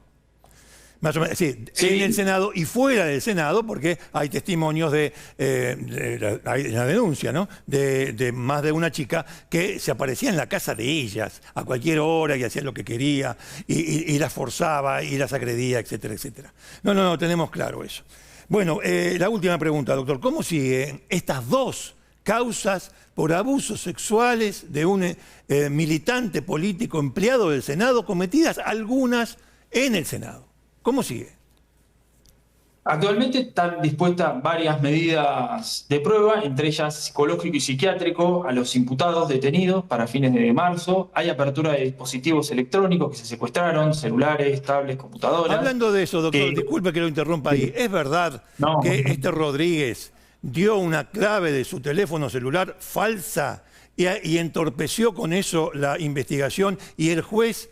Más o menos, sí, en el Sí, Senado y fuera del Senado, porque hay testimonios hay la denuncia, ¿no? De más de una chica que se aparecía en la casa de ellas a cualquier hora y hacía lo que quería y las forzaba y las agredía, etcétera, etcétera. No, tenemos claro eso. Bueno, la última pregunta, doctor. ¿Cómo siguen estas dos causas por abusos sexuales de un militante político empleado del Senado, cometidas algunas en el Senado? ¿Cómo sigue? actualmente están dispuestas varias medidas de prueba, entre ellas psicológico y psiquiátrico, a los imputados detenidos para fines de marzo. Hay apertura de dispositivos electrónicos que se secuestraron, celulares, tablets, computadoras, Hablando de eso, doctor, que disculpe que lo interrumpa ahí. ¿Es verdad no. que Rodríguez dio una clave de su teléfono celular falsa y entorpeció con eso la investigación y el juez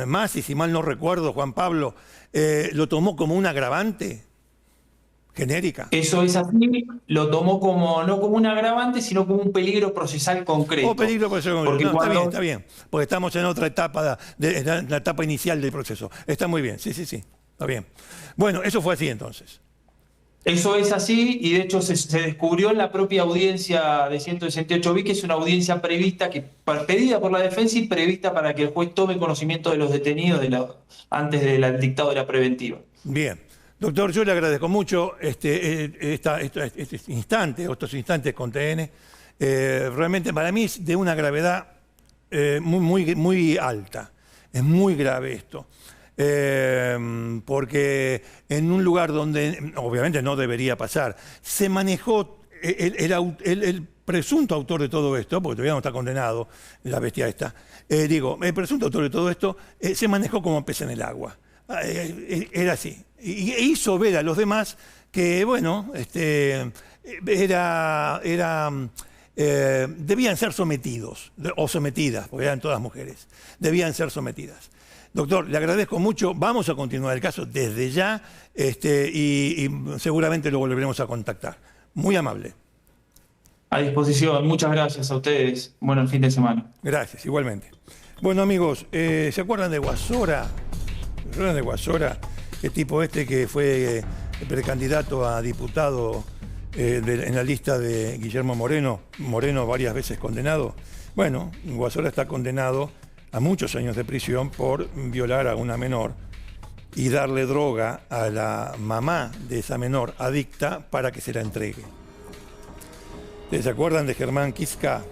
Masi, si mal no recuerdo, Juan Pablo, lo tomó como un agravante genérica? Eso es así, lo tomó como, no como un agravante, sino como un peligro procesal O concreto. peligro por eso. Porque No, cuando, está bien, porque estamos en otra etapa, la etapa inicial del proceso. Está muy bien, sí, está bien. Bueno, eso fue así entonces. Eso es así y de hecho se descubrió en la propia audiencia de 168 bis, que es una audiencia prevista, pedida por la defensa y prevista para que el juez tome conocimiento de los detenidos antes del dictado de la preventiva. Bien. Doctor, yo le agradezco mucho estos instantes con TN. Realmente para mí es de una gravedad muy alta. Es muy grave esto. Porque en un lugar donde obviamente no debería pasar, se manejó el presunto autor de todo esto, porque todavía no está condenado, la bestia esta, el presunto autor de todo esto se manejó como pez en el agua. Era así. E hizo ver a los demás que, bueno, debían ser sometidos, o sometidas, porque eran todas mujeres, debían ser sometidas. Doctor, le agradezco mucho, vamos a continuar el caso desde ya y seguramente lo volveremos a contactar. Muy amable. A disposición, muchas gracias a ustedes. Bueno, el fin de semana. Gracias, igualmente. Bueno, amigos, ¿se acuerdan de Guasora? ¿Se acuerdan de Guasora? El tipo que fue precandidato a diputado en la lista de Guillermo Moreno. Moreno varias veces condenado. Bueno, Guasora está condenado a muchos años de prisión por violar a una menor y darle droga a la mamá de esa menor adicta para que se la entregue. ¿Ustedes se acuerdan de Germán Quisca,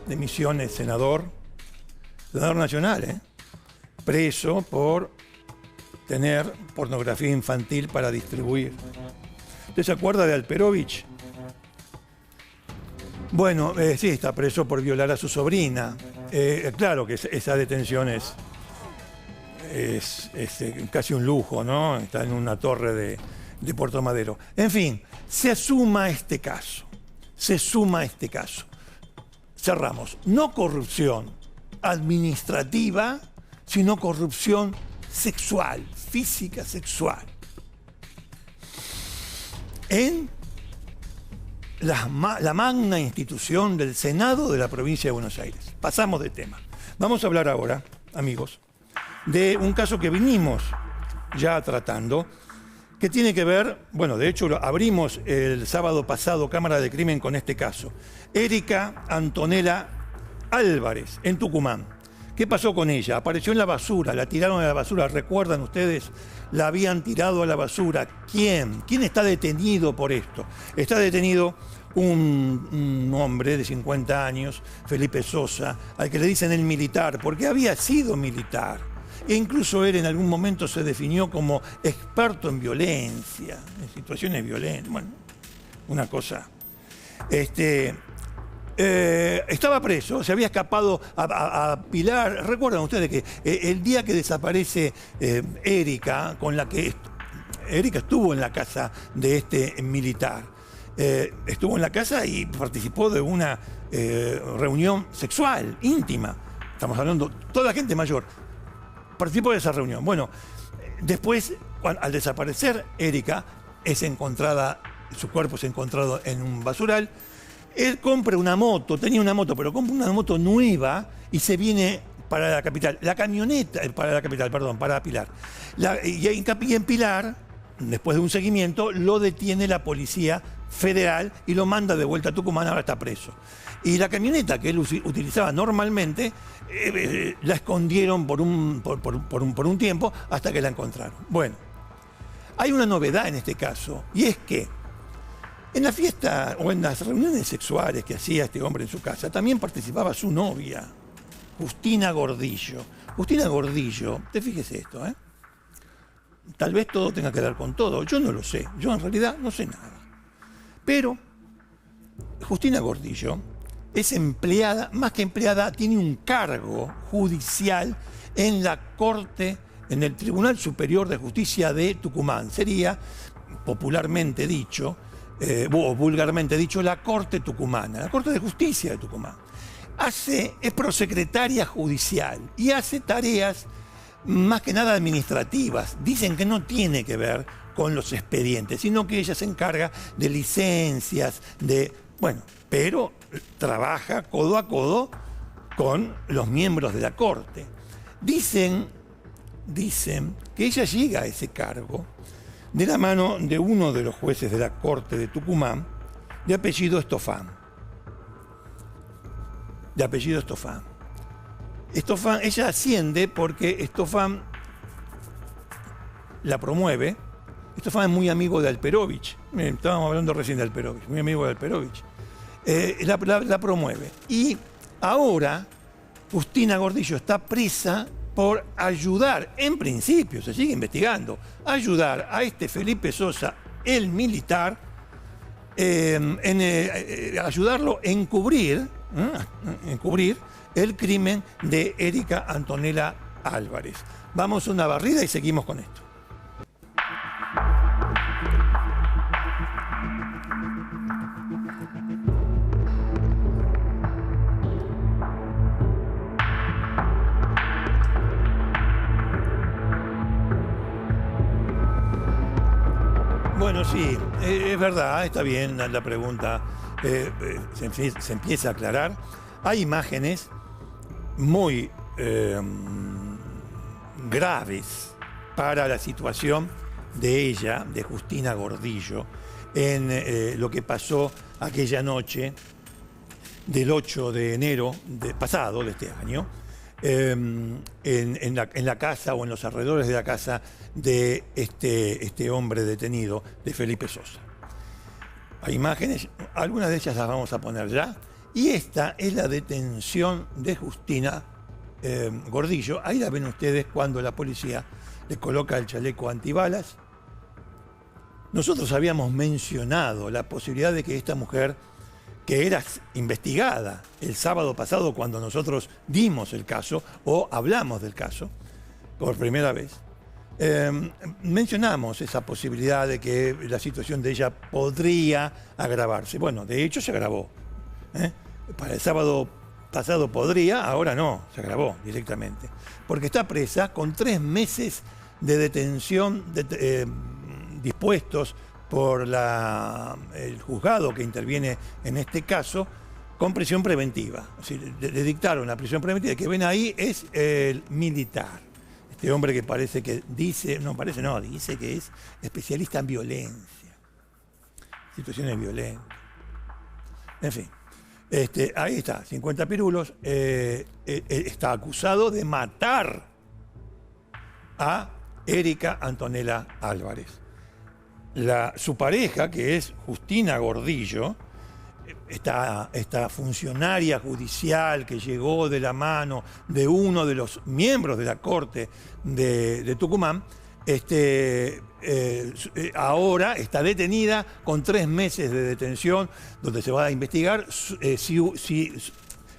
de Misiones, senador nacional, preso por tener pornografía infantil para distribuir? ¿Usted se acuerda de Alperovich? Bueno, sí, está preso por violar a su sobrina. Claro que esa detención es casi un lujo, ¿no? Está en una torre de Puerto Madero. En fin, se suma este caso. Cerramos. No corrupción administrativa, sino corrupción sexual, física sexual. En la magna institución del Senado de la provincia de Buenos Aires. Pasamos de tema. Vamos a hablar ahora, amigos, de un caso que vinimos ya tratando, que tiene que ver, bueno, de hecho abrimos el sábado pasado Cámara de Crimen con este caso. Erika Antonella Álvarez, en Tucumán. ¿Qué pasó con ella? Apareció en la basura, la tiraron a la basura. ¿Recuerdan ustedes? La habían tirado a la basura. ¿Quién? ¿Quién está detenido por esto? Está detenido un hombre de 50 años, Felipe Sosa, al que le dicen el militar, porque había sido militar. E incluso él en algún momento se definió como experto en violencia, en situaciones violentas. Bueno, una cosa. Estaba preso, se había escapado a Pilar. ¿Recuerdan ustedes que el día que desaparece Erika, con la que Erika estuvo en la casa de este militar? Estuvo en la casa y participó de una reunión sexual, íntima. Estamos hablando, toda la gente mayor participó de esa reunión. Bueno, después, al desaparecer Erika, su cuerpo es encontrado en un basural. Él compra una moto, tenía una moto, pero compra una moto nueva y se viene para la capital. Para Pilar. Y en Pilar, después de un seguimiento, lo detiene la Policía Federal y lo manda de vuelta a Tucumán, ahora está preso. Y la camioneta que él utilizaba normalmente, la escondieron por un tiempo hasta que la encontraron. Bueno, hay una novedad en este caso, y es que en la fiesta o en las reuniones sexuales que hacía este hombre en su casa, también participaba su novia, Justina Gordillo. Justina Gordillo, te fíjese esto, tal vez todo tenga que ver con todo, yo no lo sé, yo en realidad no sé nada. Pero Justina Gordillo es empleada, más que empleada, tiene un cargo judicial en la Corte, en el Tribunal Superior de Justicia de Tucumán. Sería, popularmente dicho, o vulgarmente dicho, la Corte Tucumana, la Corte de Justicia de Tucumán. Es prosecretaria judicial y hace tareas más que nada administrativas. Dicen que no tiene que ver con los expedientes, sino que ella se encarga de licencias, pero trabaja codo a codo con los miembros de la Corte. Dicen que ella llega a ese cargo de la mano de uno de los jueces de la Corte de Tucumán, de apellido Estofán. Ella asciende porque Estofán la promueve Esto fue muy amigo de Alperovich. Miren, estábamos hablando recién de Alperovich, muy amigo de Alperovich. La promueve. Y ahora Justina Gordillo está presa por ayudar, en principio, se sigue investigando, ayudar a este Felipe Sosa, el militar, ayudarlo a encubrir el crimen de Erika Antonella Álvarez. Vamos a una barrida y seguimos con esto. Bueno, sí, es verdad, está bien la pregunta, se empieza a aclarar. Hay imágenes muy graves para la situación de ella, de Justina Gordillo, en lo que pasó aquella noche del 8 de enero pasado de este año, en la casa o en los alrededores de la casa de este hombre detenido, de Felipe Sosa. Hay imágenes, algunas de ellas las vamos a poner ya, y esta es la detención de Justina Gordillo. Ahí la ven ustedes cuando la policía le coloca el chaleco antibalas. Nosotros habíamos mencionado la posibilidad de que esta mujer, que era investigada el sábado pasado cuando nosotros dimos el caso o hablamos del caso por primera vez, mencionamos esa posibilidad de que la situación de ella podría agravarse. Bueno, de hecho se agravó. Para el sábado pasado podría, ahora no, se agravó directamente. Porque está presa con 3 meses de detención dispuestos por el juzgado que interviene en este caso, con prisión preventiva. O sea, le dictaron la prisión preventiva. El que ven ahí es el militar. Este hombre que parece que dice que es especialista en violencia, situaciones violentas. En fin, ahí está, 50 pirulos, está acusado de matar a Erika Antonella Álvarez. Su pareja, que es Justina Gordillo, esta funcionaria judicial que llegó de la mano de uno de los miembros de la Corte de Tucumán, ahora está detenida con 3 meses de detención, donde se va a investigar si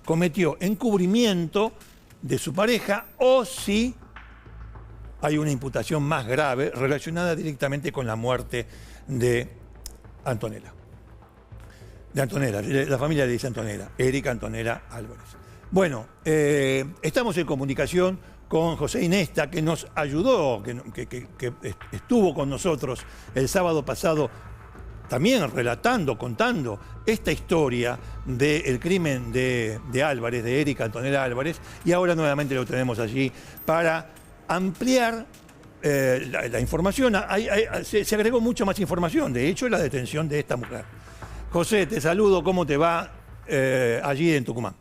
cometió encubrimiento de su pareja o si hay una imputación más grave relacionada directamente con la muerte de Antonella. La familia le dice Antonella, Erika Antonella Álvarez. Bueno, estamos en comunicación con José Inesta, que nos ayudó, que estuvo con nosotros el sábado pasado, también contando esta historia del crimen de Álvarez, de Erika Antonella Álvarez, y ahora nuevamente lo tenemos allí para ampliar la información. Se agregó mucha más información, de hecho, la detención de esta mujer. José, te saludo, ¿cómo te va allí en Tucumán?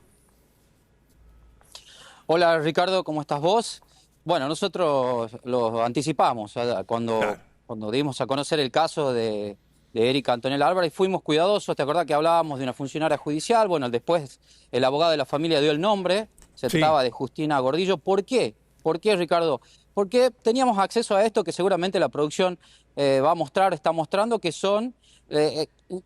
Hola Ricardo, ¿cómo estás vos? Bueno, nosotros lo anticipamos cuando dimos a conocer el caso de Erika Antonella Álvarez, fuimos cuidadosos. ¿Te acordás que hablábamos de una funcionaria judicial? Bueno, después el abogado de la familia dio el nombre, se trataba de Justina Gordillo. ¿Por qué? ¿Por qué, Ricardo? Porque teníamos acceso a esto que seguramente la producción está mostrando, que son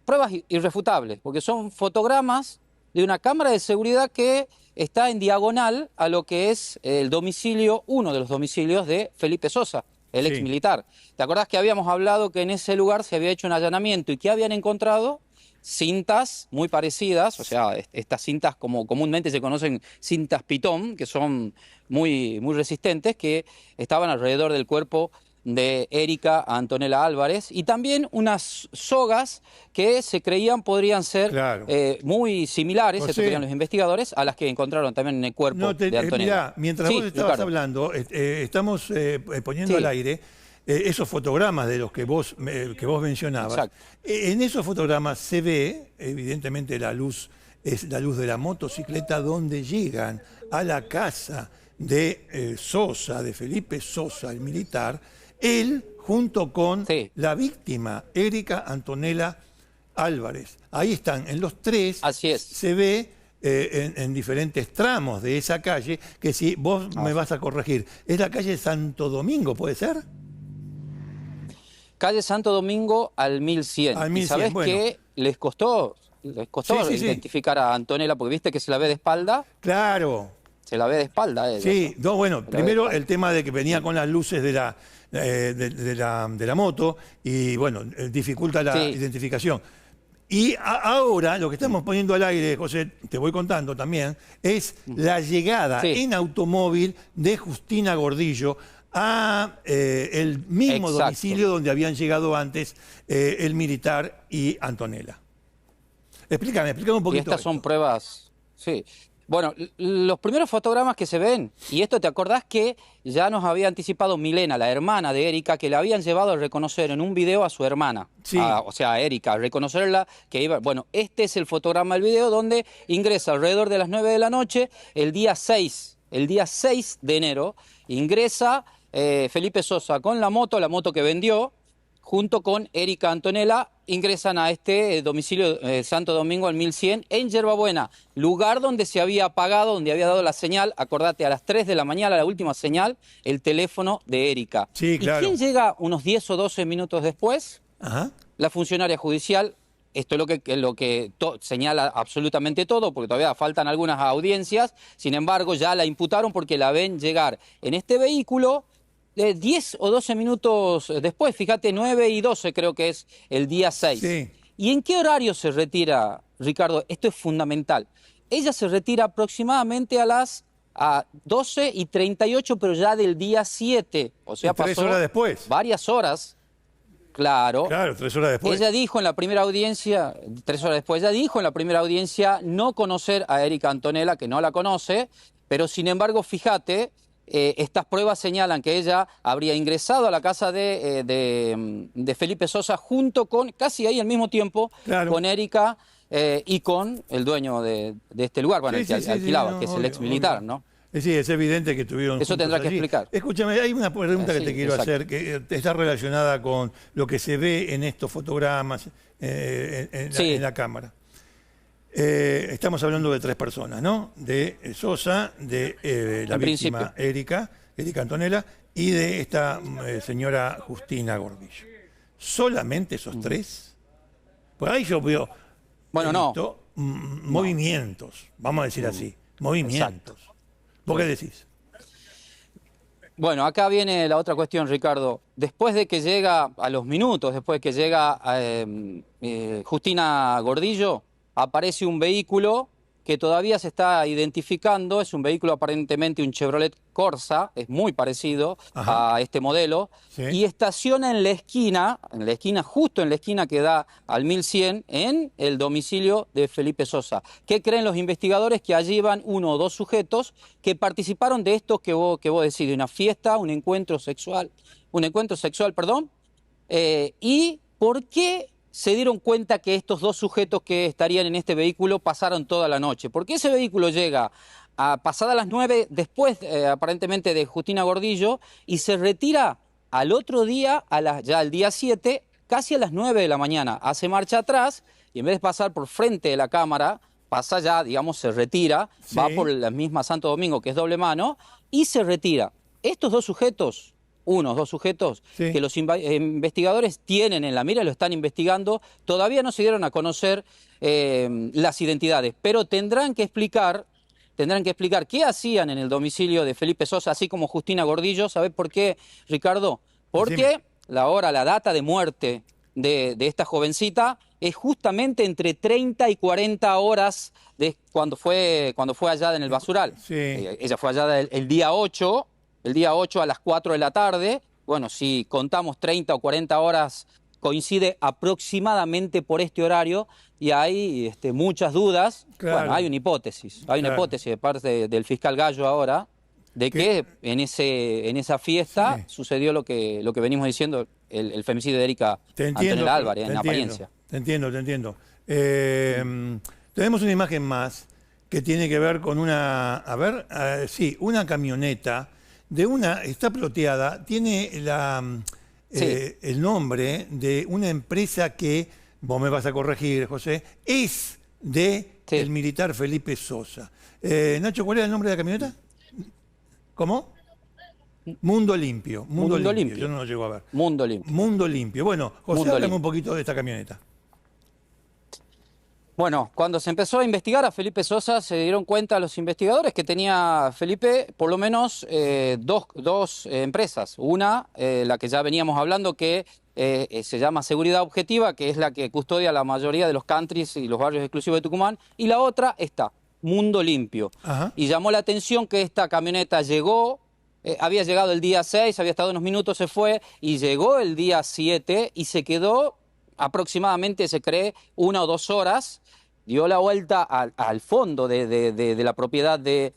pruebas irrefutables, porque son fotogramas de una cámara de seguridad que está en diagonal a lo que es el domicilio, uno de los domicilios de Felipe Sosa, el ex militar. ¿Te acordás que habíamos hablado que en ese lugar se había hecho un allanamiento y que habían encontrado cintas muy parecidas, o sea, estas cintas como comúnmente se conocen cintas pitón, que son muy resistentes, que estaban alrededor del cuerpo de Erika Antonella Álvarez, y también unas sogas que se creían podrían ser muy similares, se creían los investigadores, a las que encontraron también en el cuerpo de Antonella. Mirá, mientras vos estabas hablando, estamos poniendo al aire esos fotogramas de los que vos mencionabas. Exacto. En esos fotogramas se ve, evidentemente, la luz es la luz de la motocicleta donde llegan a la casa de Sosa, de Felipe Sosa, el militar, Él junto con Sí. la víctima, Erika Antonella Álvarez. Ahí están, en los tres Así es. se ve en diferentes tramos de esa calle, que si vos me vas a corregir, es la calle Santo Domingo, ¿puede ser? Calle Santo Domingo al 1100. Al 1100, ¿Y sabés bueno. qué les costó? Les costó Sí, sí, sí. identificar a Antonella, porque viste que se la ve de espalda. Claro. Se la ve de espalda ella. Sí, no, bueno, La primero ve de el tema de que venía con las luces de la moto y bueno, dificulta la Sí. identificación. Y ahora lo que estamos poniendo al aire, José, te voy contando también, es la llegada Sí. en automóvil de Justina Gordillo a el mismo Exacto. domicilio donde habían llegado antes el militar y Antonella. Explícame un Y poquito. estas son esto. pruebas, sí. Bueno, los primeros fotogramas que se ven, y esto te acordás que ya nos había anticipado Milena, la hermana de Erika, que la habían llevado a reconocer en un video a su hermana. Sí. O sea, a Erika, a reconocerla, que iba... Bueno, este es el fotograma del video donde ingresa alrededor de las 9 de la noche, el día 6 de enero, ingresa Felipe Sosa con la moto que vendió, junto con Erika Antonella, ingresan a este domicilio Santo Domingo al 1100 en Yerbabuena, lugar donde se había apagado, donde había dado la señal, acordate, a las 3 de la mañana, la última señal, el teléfono de Erika. Sí, claro. ¿Y quién llega unos 10 o 12 minutos después? Ajá. La funcionaria judicial. Esto es lo que señala absolutamente todo, porque todavía faltan algunas audiencias. Sin embargo, ya la imputaron porque la ven llegar en este vehículo 10 o 12 minutos después. Fíjate, 9 y 12 creo que es el día 6. Sí. ¿Y en qué horario se retira, Ricardo? Esto es fundamental. Ella se retira aproximadamente a las 12 y 38, pero ya del día 7. O sea, Y 3 pasó horas después. varias horas. Claro. Claro, 3 horas después. Ella dijo en la primera audiencia, 3 horas después, ella dijo en la primera audiencia no conocer a Erika Antonella, que no la conoce, pero sin embargo, fíjate, estas pruebas señalan que ella habría ingresado a la casa de Felipe Sosa junto con, casi ahí al mismo tiempo, Claro. con Erika y con el dueño de este lugar, bueno, Sí, el que sí, sí, alquilaba, no, que es el obvio, ex militar, obvio. ¿no? Sí, es evidente que estuvieron Eso juntos tendrá que allí. explicar. Escúchame, hay una pregunta que Sí, te quiero exacto. hacer que está relacionada con lo que se ve en estos fotogramas Sí. en la cámara. Estamos hablando de 3 personas, ¿no? De Sosa, de la En víctima principio. Erika Antonella, y de esta señora Justina Gordillo. ¿Solamente esos 3? Por ahí yo veo Bueno, he no. visto, movimientos, vamos a decir así, movimientos. ¿Vos qué decís? Bueno, acá viene la otra cuestión, Ricardo. Después de que llega, a los minutos, después de que llega Justina Gordillo, aparece un vehículo que todavía se está identificando. Es un vehículo aparentemente un Chevrolet Corsa, es muy parecido Ajá. a este modelo, Sí. y estaciona en la esquina, justo en la esquina que da al 1100, en el domicilio de Felipe Sosa. ¿Qué creen los investigadores? Que allí van 1 o 2 sujetos que participaron de esto que vos decís, de una fiesta, un encuentro sexual, perdón. ¿Y por qué se dieron cuenta que estos 2 sujetos que estarían en este vehículo pasaron toda la noche? Porque ese vehículo llega pasadas las 9, después aparentemente de Justina Gordillo, y se retira al otro día, ya al día 7, casi a las 9 de la mañana. Hace marcha atrás y en vez de pasar por frente de la cámara, pasa ya, digamos, se retira, Sí. va por la misma Santo Domingo, que es doble mano, y se retira. Estos 2 sujetos, unos 2 sujetos, Sí. que los investigadores tienen en la mira, lo están investigando, todavía no se dieron a conocer las identidades, pero tendrán que explicar qué hacían en el domicilio de Felipe Sosa, así como Justina Gordillo. ¿Sabés por qué, Ricardo? Porque la data de muerte de esta jovencita es justamente entre 30 y 40 horas de cuando fue allá en el basural. Sí. Ella fue allá el día 8 a las 4 de la tarde. Bueno, si contamos 30 o 40 horas, coincide aproximadamente por este horario, y hay muchas dudas. Claro. Bueno, hay una hipótesis. Hay una Claro. hipótesis de parte del fiscal Gallo ahora, de que en esa fiesta Sí. sucedió lo que venimos diciendo, el femicidio de Erika Antonella Álvarez, en apariencia. Te entiendo. Tenemos una imagen más que tiene que ver con una camioneta está ploteada, tiene el nombre de una empresa que, vos me vas a corregir, José, es del militar Felipe Sosa. Nacho, ¿cuál era el nombre de la camioneta? ¿Cómo? Mundo Limpio. Mundo Limpio. Yo no lo llego a ver. Mundo Limpio. Mundo Limpio. Bueno, José, háblame un poquito de esta camioneta. Bueno, cuando se empezó a investigar a Felipe Sosa, se dieron cuenta los investigadores que tenía Felipe por lo menos dos empresas. Una, la que ya veníamos hablando, que se llama Seguridad Objetiva, que es la que custodia la mayoría de los countries y los barrios exclusivos de Tucumán. Y la otra está, Mundo Limpio. Ajá. Y llamó la atención que esta camioneta llegó, había llegado el día 6, había estado unos minutos, se fue, y llegó el día 7 y se quedó aproximadamente, se cree, 1 o 2 horas, dio la vuelta al fondo de la propiedad de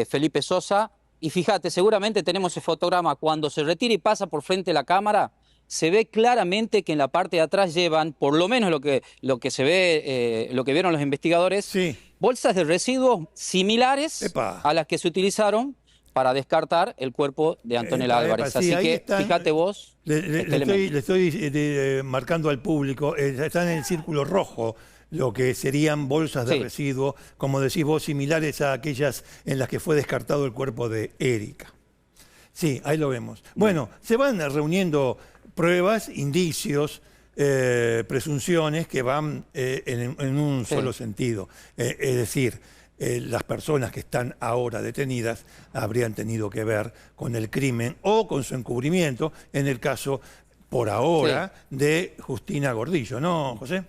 Felipe Sosa, y fíjate, seguramente tenemos ese fotograma, cuando se retira y pasa por frente de la cámara, se ve claramente que en la parte de atrás llevan, por lo menos lo que se ve, lo que vieron los investigadores, sí, bolsas de residuos similares a las que se utilizaron para descartar el cuerpo de Antonella Álvarez. Sí, así que están, fíjate vos. Le estoy marcando al público, están en el círculo rojo lo que serían bolsas de residuos, como decís vos, similares a aquellas en las que fue descartado el cuerpo de Erika. Sí, ahí lo vemos. Bueno, se van reuniendo pruebas, indicios, presunciones que van en un solo sentido. Es decir, las personas que están ahora detenidas habrían tenido que ver con el crimen o con su encubrimiento, en el caso, por ahora, de Justina Gordillo, ¿no, José?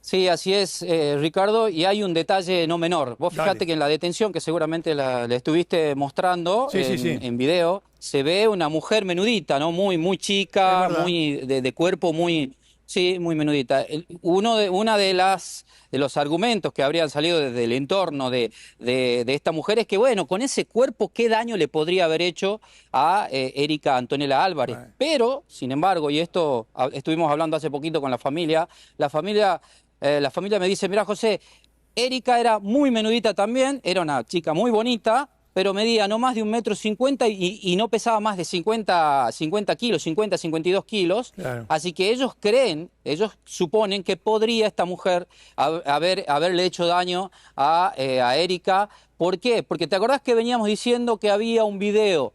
Sí, así es, Ricardo, y hay un detalle no menor. Vos fíjate que en la detención, que seguramente le estuviste mostrando en video, se ve una mujer menudita, ¿no? Muy chica, muy de cuerpo muy... Sí, muy menudita. Una de los argumentos que habrían salido desde el entorno de esta mujer es que, bueno, con ese cuerpo, ¿qué daño le podría haber hecho a Erika Antonella Álvarez? Pero, sin embargo, y esto estuvimos hablando hace poquito con la familia me dice, mira, José, Erika era muy menudita también, era una chica muy bonita, pero medía no más de 1,50 m y no pesaba más de 50 kilos, 52 kilos. Claro. Así que ellos suponen que podría esta mujer haberle hecho daño a Erika. ¿Por qué? Porque te acordás que veníamos diciendo que había un video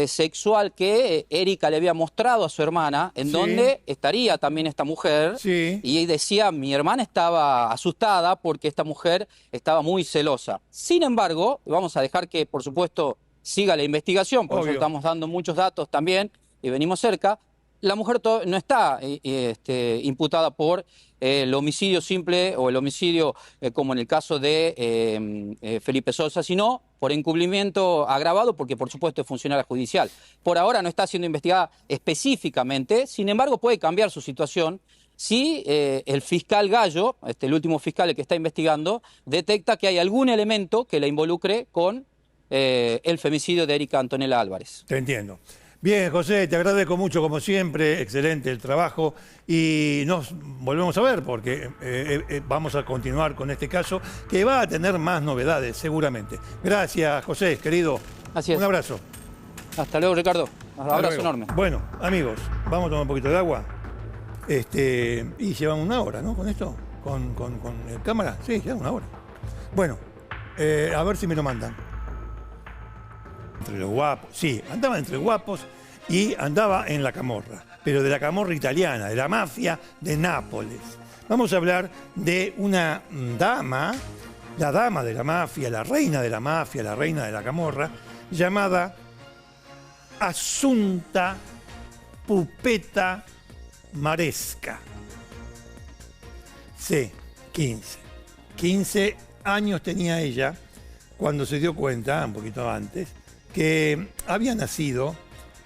sexual que Erika le había mostrado a su hermana, en donde estaría también esta mujer, y decía, mi hermana estaba asustada porque esta mujer estaba muy celosa. Sin embargo, vamos a dejar que, por supuesto, siga la investigación, por eso estamos dando muchos datos también, y venimos cerca. La mujer no está imputada por el homicidio simple o el homicidio, como en el caso de Felipe Sosa, sino por encubrimiento agravado, porque por supuesto es funcionaria judicial. Por ahora no está siendo investigada específicamente, sin embargo puede cambiar su situación si el fiscal Gallo, el último fiscal el que está investigando, detecta que hay algún elemento que la involucre con el femicidio de Erika Antonella Álvarez. Te entiendo. Bien, José, te agradezco mucho como siempre, excelente el trabajo y nos volvemos a ver porque vamos a continuar con este caso que va a tener más novedades seguramente. Gracias, José, querido. Así es. Un abrazo. Hasta luego, Ricardo. Un abrazo enorme. Bueno, amigos, vamos a tomar un poquito de agua y llevan 1 hora, ¿no? Con esto, con el cámara, sí, llevan 1 hora. Bueno, a ver si me lo mandan. Entre los guapos, sí, andaba entre guapos y andaba en la camorra, pero de la camorra italiana, de la mafia de Nápoles. Vamos a hablar de una dama, la dama de la mafia, la reina de la mafia, la reina de la camorra, llamada Assunta Pupeta Maresca. Sí, 15 años tenía ella cuando se dio cuenta, un poquito antes, que había nacido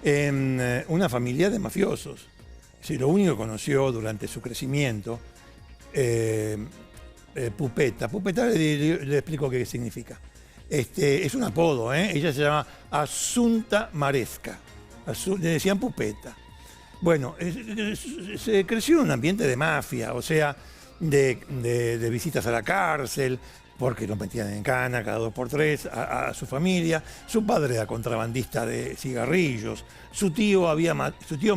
en una familia de mafiosos. Sí, lo único que conoció durante su crecimiento, Pupeta. Pupeta le explico qué significa. Es un apodo, ella se llama Assunta Maresca. Le decían Pupeta. Bueno, se creció en un ambiente de mafia, o sea, de visitas a la cárcel, porque lo metían en cana cada 2 por 3 a su familia. Su padre era contrabandista de cigarrillos. Su tío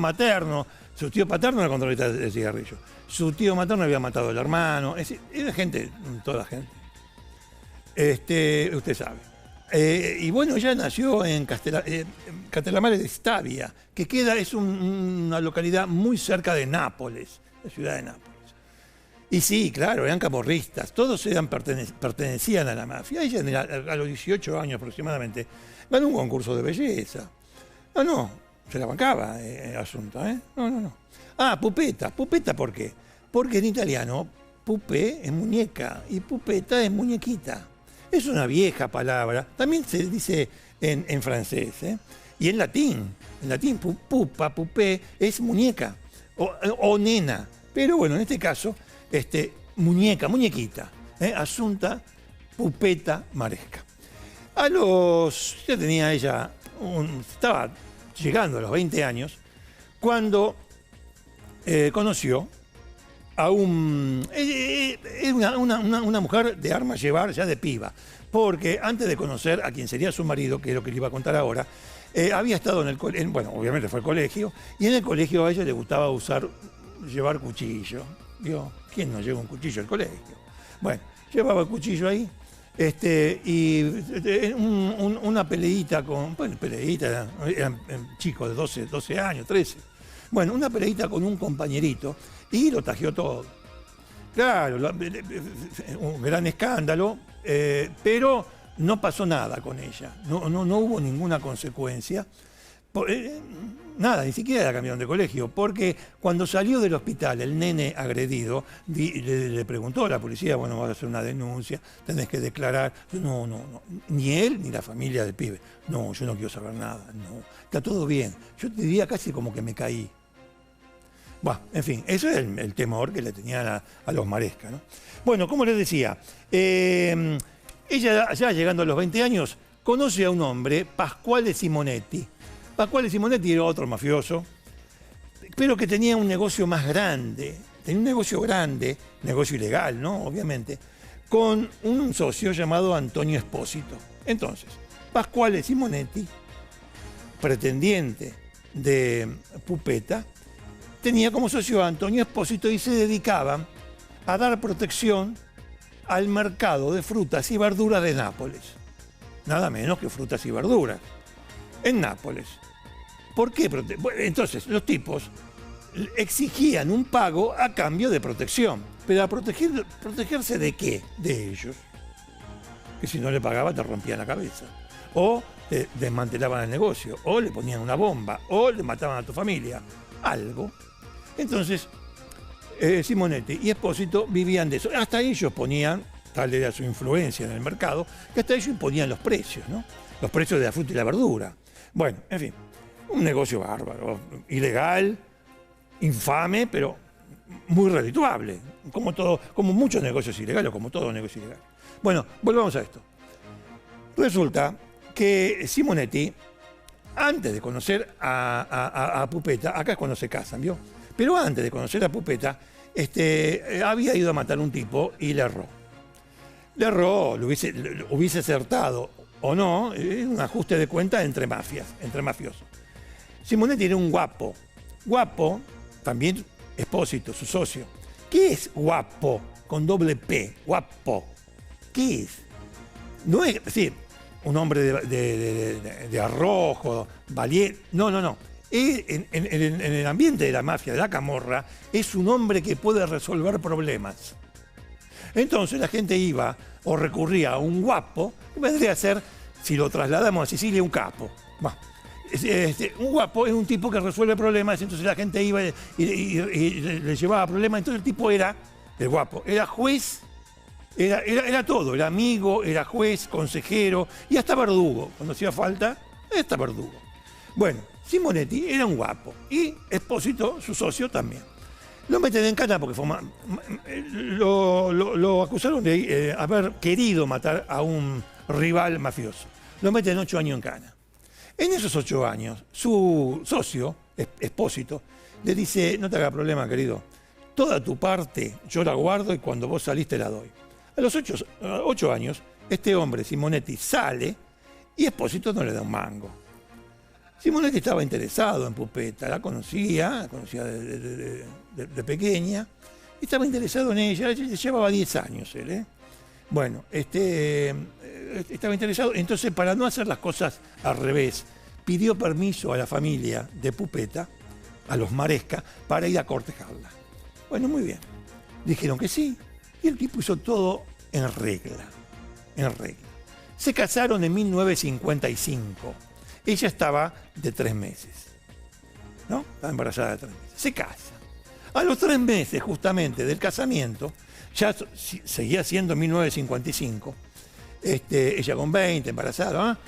paterno era contrabandista de cigarrillos. Su tío materno había matado al hermano. Es decir, era gente, toda gente. Usted sabe. Y bueno, ella nació en Castellammare de Stabia, que es una localidad muy cerca de Nápoles, la ciudad de Nápoles. Y sí, claro, eran camorristas, todos pertenecían a la mafia. Ella a los 18 años aproximadamente ganó un concurso de belleza. No, se la bancaba el asunto, ¿eh? No. Ah, pupetta. ¿Pupetta por qué? Porque en italiano pupé es muñeca y pupetta es muñequita. Es una vieja palabra, también se dice en francés, ¿eh? Y en latín, pupa, pupé, es muñeca o nena. Pero bueno, en este caso, muñequita, Assunta Pupetta Maresca. Ya tenía ella, estaba llegando a los 20 años, cuando conoció a una mujer de armas llevar ya de piba, porque antes de conocer a quien sería su marido, que es lo que le iba a contar ahora, había estado en el colegio, bueno, obviamente fue al colegio, y en el colegio a ella le gustaba llevar cuchillo. Digo, ¿quién no lleva un cuchillo al colegio? Bueno, llevaba el cuchillo ahí, y una peleita eran chicos de 12 años, 13. Bueno, una peleita con un compañerito y lo tajeó todo. Claro, un gran escándalo, pero no pasó nada con ella. No hubo ninguna consecuencia. Nada, ni siquiera la cambiaron de colegio, porque cuando salió del hospital el nene agredido, le preguntó a la policía, bueno, vas a hacer una denuncia, tenés que declarar. No, ni él ni la familia del pibe. No, yo no quiero saber nada, no, está todo bien. Yo te diría casi como que me caí. Bueno, en fin, eso es el temor que le tenían a los Maresca, ¿no? Bueno, como les decía, ella ya llegando a los 20 años conoce a un hombre, Pasquale Simonetti. Pasquale Simonetti era otro mafioso, pero que tenía un negocio más grande, negocio ilegal, ¿no? Obviamente, con un socio llamado Antonio Espósito. Entonces, Pasquale Simonetti, pretendiente de Pupetta, tenía como socio a Antonio Espósito y se dedicaban a dar protección al mercado de frutas y verduras de Nápoles. Nada menos que frutas y verduras. En Nápoles. ¿Por qué? Entonces, los tipos exigían un pago a cambio de protección. Pero a protegerse ¿de qué? De ellos. Que si no le pagaba te rompían la cabeza. O te desmantelaban el negocio. O le ponían una bomba. O le mataban a tu familia. Algo. Entonces, Simonetti y Espósito vivían de eso. Hasta ellos ponían, tal era su influencia en el mercado, que hasta ellos imponían los precios, ¿no? Los precios de la fruta y la verdura. Bueno, en fin, un negocio bárbaro, ilegal, infame, pero muy redituable, como muchos negocios ilegales, como todo negocio ilegal. Bueno, volvamos a esto. Resulta que Simonetti, antes de conocer a Pupetta, acá es cuando se casan, ¿vio? Pero antes de conocer a Pupetta, había ido a matar a un tipo y le erró. Lo hubiese acertado o no, un ajuste de cuenta entre mafiosos. Simonetti era un guapo. Guapo, también Espósito, su socio. ¿Qué es guapo? Con doble P, guapo. ¿Qué es? No es decir, un hombre de arrojo, valiente. No. En el ambiente de la mafia, de la camorra, es un hombre que puede resolver problemas. Entonces la gente iba o recurría a un guapo, que vendría a ser, si lo trasladamos a Sicilia, un capo. Bueno, un guapo es un tipo que resuelve problemas, entonces la gente iba y le llevaba problemas. Entonces el tipo el guapo, era juez, era todo, era amigo, era juez, consejero y hasta verdugo. Cuando hacía falta, hasta verdugo. Bueno, Simonetti era un guapo y Espósito, su socio, también. Lo meten en cana porque lo acusaron de haber querido matar a un rival mafioso. Lo meten 8 años en cana. En esos 8 años, su socio, Espósito, le dice: no te hagas problema, querido. Toda tu parte yo la guardo y cuando vos salís te la doy. A los 8 años, este hombre, Simonetti, sale y Espósito no le da un mango. Simonetti estaba interesado en Pupetta, la conocía de pequeña, y estaba interesado en ella, le llevaba 10 años él, ¿eh? Bueno, estaba interesado, entonces para no hacer las cosas al revés, pidió permiso a la familia de Pupetta, a los Maresca, para ir a cortejarla. Bueno, muy bien. Dijeron que sí, y el tipo hizo todo en regla, en regla. Se casaron en 1955. Ella estaba de 3 meses, ¿no? Estaba embarazada de 3 meses. Se casa. A los 3 meses, justamente, del casamiento, ya seguía siendo 1955, ella con 20, embarazada,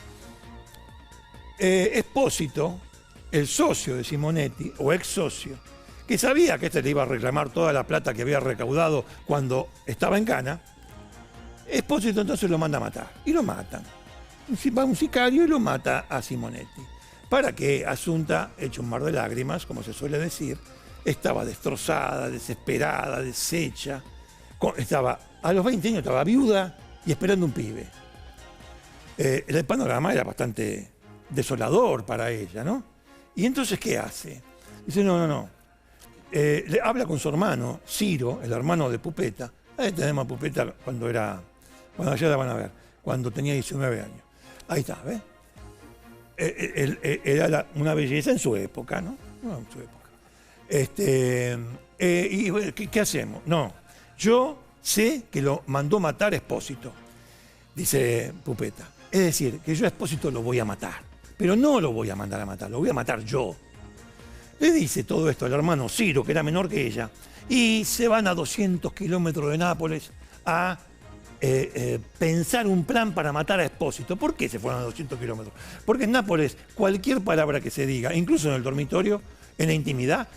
Espósito, el socio de Simonetti, o ex socio, que sabía que le iba a reclamar toda la plata que había recaudado cuando estaba en Cana, Espósito entonces lo manda a matar, y lo matan. Va un sicario y lo mata a Simonetti. Para que Asunta, hecho un mar de lágrimas, como se suele decir, estaba destrozada, desesperada, deshecha. A los 20 años estaba viuda y esperando un pibe. El panorama era bastante desolador para ella, ¿no? Y entonces, ¿qué hace? Dice, no. Le habla con su hermano, Ciro, el hermano de Pupetta. Ahí tenemos a Pupetta cuando ya la van a ver, cuando tenía 19 años. Ahí está, ¿ves? Era una belleza en su época, ¿no? En su época. Y bueno, ¿qué hacemos? No, yo sé que lo mandó matar Espósito, dice Pupetta. Es decir, que yo a Espósito lo voy a matar, pero no lo voy a mandar a matar, lo voy a matar yo. Le dice todo esto al hermano Ciro, que era menor que ella, y se van a 200 kilómetros de Nápoles a pensar un plan para matar a Espósito. ¿Por qué se fueron a 200 kilómetros? Porque en Nápoles cualquier palabra que se diga, incluso en el dormitorio, en la intimidad,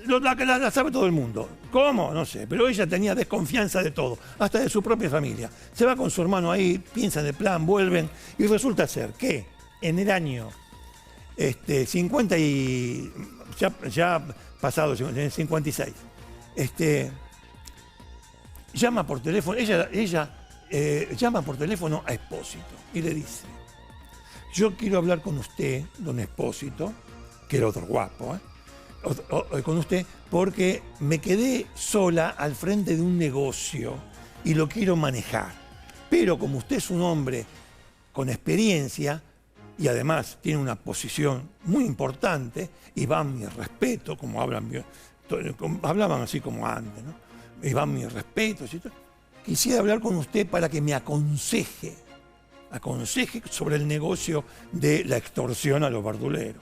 la sabe todo el mundo. ¿Cómo? No sé, pero ella tenía desconfianza de todo, hasta de su propia familia. Se va con su hermano ahí, piensan el plan, vuelven, y resulta ser que en el año 50 y... ya pasado, en el 56, llama por teléfono, ella llama por teléfono a Espósito y le dice, yo quiero hablar con usted, don Espósito, que era otro guapo, con usted, porque me quedé sola al frente de un negocio y lo quiero manejar. Pero como usted es un hombre con experiencia y además tiene una posición muy importante, y van mi respeto, como hablaban así como antes, ¿no? Y van mis respetos y todo. Quisiera hablar con usted para que me aconseje sobre el negocio de la extorsión a los verduleros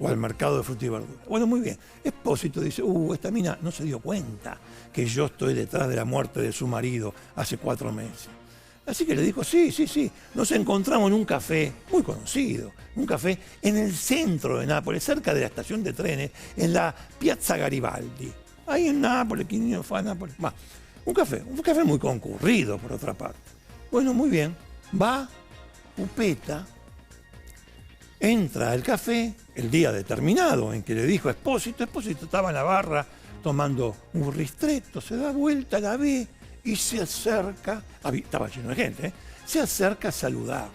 o al mercado de frutas y verduras. Bueno, muy bien. Espósito dice, esta mina no se dio cuenta que yo estoy detrás de la muerte de su marido hace 4 meses. Así que le dijo, sí, nos encontramos en un café muy conocido, un café en el centro de Nápoles, cerca de la estación de trenes, en la Piazza Garibaldi. Ahí en Nápoles, ¿quién fue a Nápoles? Un café muy concurrido, por otra parte. Bueno, muy bien, va Pupetta, entra al café el día determinado en que le dijo a Espósito estaba en la barra tomando un ristretto, se da vuelta, la ve y se acerca, estaba lleno de gente, se acerca a saludarla.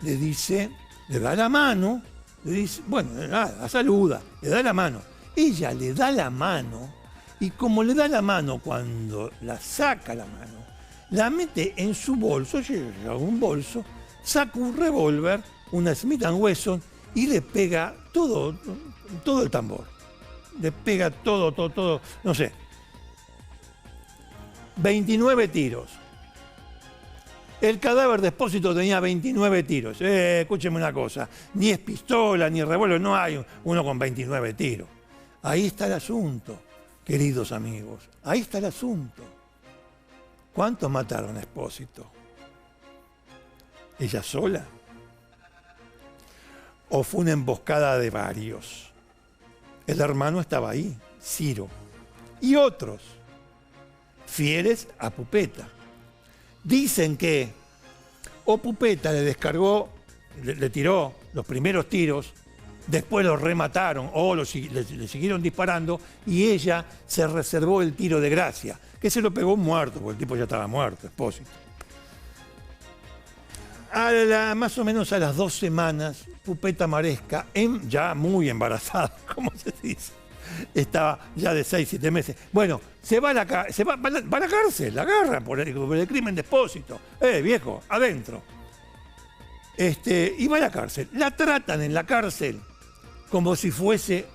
Le dice, le da la mano, le dice, bueno, la saluda, le da la mano. Ella le da la mano, y como le da la mano, cuando la saca la mano, la mete en su bolso, lleva un bolso, saca un revólver, una Smith & Wesson, y le pega todo el tambor. Le pega todo, no sé. 29 tiros. El cadáver de Espósito tenía 29 tiros. Escúcheme una cosa, ni es pistola, ni revólver, no hay uno con 29 tiros. Ahí está el asunto, queridos amigos. Ahí está el asunto. ¿Cuántos mataron a Espósito? ¿Ella sola? ¿O fue una emboscada de varios? El hermano estaba ahí, Ciro, y otros, fieles a Pupetta. Dicen que o Pupetta le descargó, le tiró los primeros tiros Después lo remataron o le siguieron disparando y ella se reservó el tiro de gracia, que se lo pegó muerto, porque el tipo ya estaba muerto, Espósito. Más o menos a las 2 semanas, Pupeta Maresca, ya muy embarazada, como se dice, estaba ya de 6, 7 meses. Bueno, va a la cárcel, la agarran por el crimen de Espósito. Viejo, adentro. Y va a la cárcel. La tratan en la cárcel como si fuese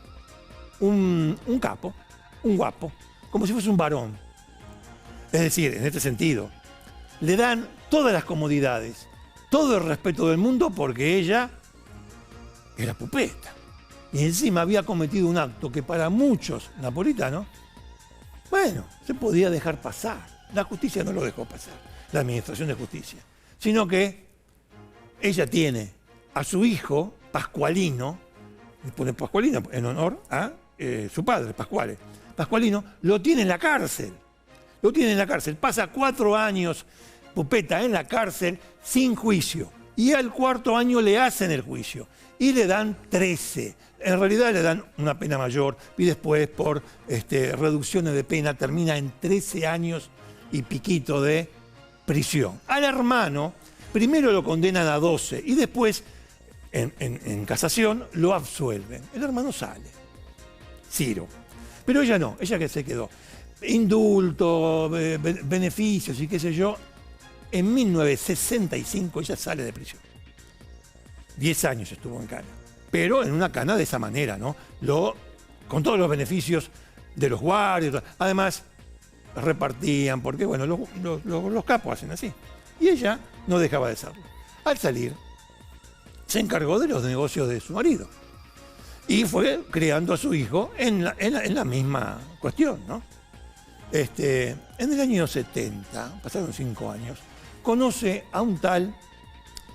un capo, un guapo, como si fuese un varón. Es decir, en este sentido, le dan todas las comodidades, todo el respeto del mundo porque ella era Pupeta. Y encima había cometido un acto que para muchos napolitanos, bueno, se podía dejar pasar. La justicia no lo dejó pasar, la administración de justicia. Sino que ella tiene a su hijo, Pascualino, le pone Pascualino en honor a su padre, Pascuale. Pascualino lo tiene en la cárcel. Lo tiene en la cárcel. Pasa 4 años Pupeta en la cárcel sin juicio. Y al 4.º año le hacen el juicio. Y le dan 13. En realidad le dan una pena mayor. Y después por reducciones de pena termina en 13 años y piquito de prisión. Al hermano primero lo condenan a 12 y después en casación lo absuelven. El hermano sale, Ciro. Pero ella no, ella que se quedó. Indulto, beneficios y qué sé yo. En 1965 ella sale de prisión. 10 años estuvo en cana. Pero en una cana de esa manera, ¿no? Con todos los beneficios de los guardias. Además, repartían, porque bueno, los capos hacen así. Y ella no dejaba de serlo. Al salir, se encargó de los negocios de su marido. Y fue criando a su hijo en la misma cuestión, ¿no? En el año 70, pasaron 5 años, conoce a un tal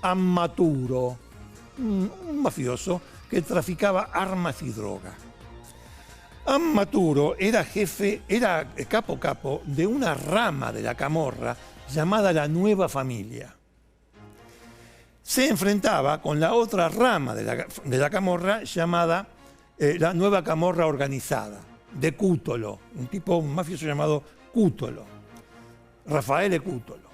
Amaturo, un mafioso que traficaba armas y droga. Amaturo era capo de una rama de la camorra llamada la Nueva Familia. Se enfrentaba con la otra rama de la camorra llamada la Nueva Camorra Organizada, de Cútolo, un mafioso llamado Cútolo, Raffaele Cútolo.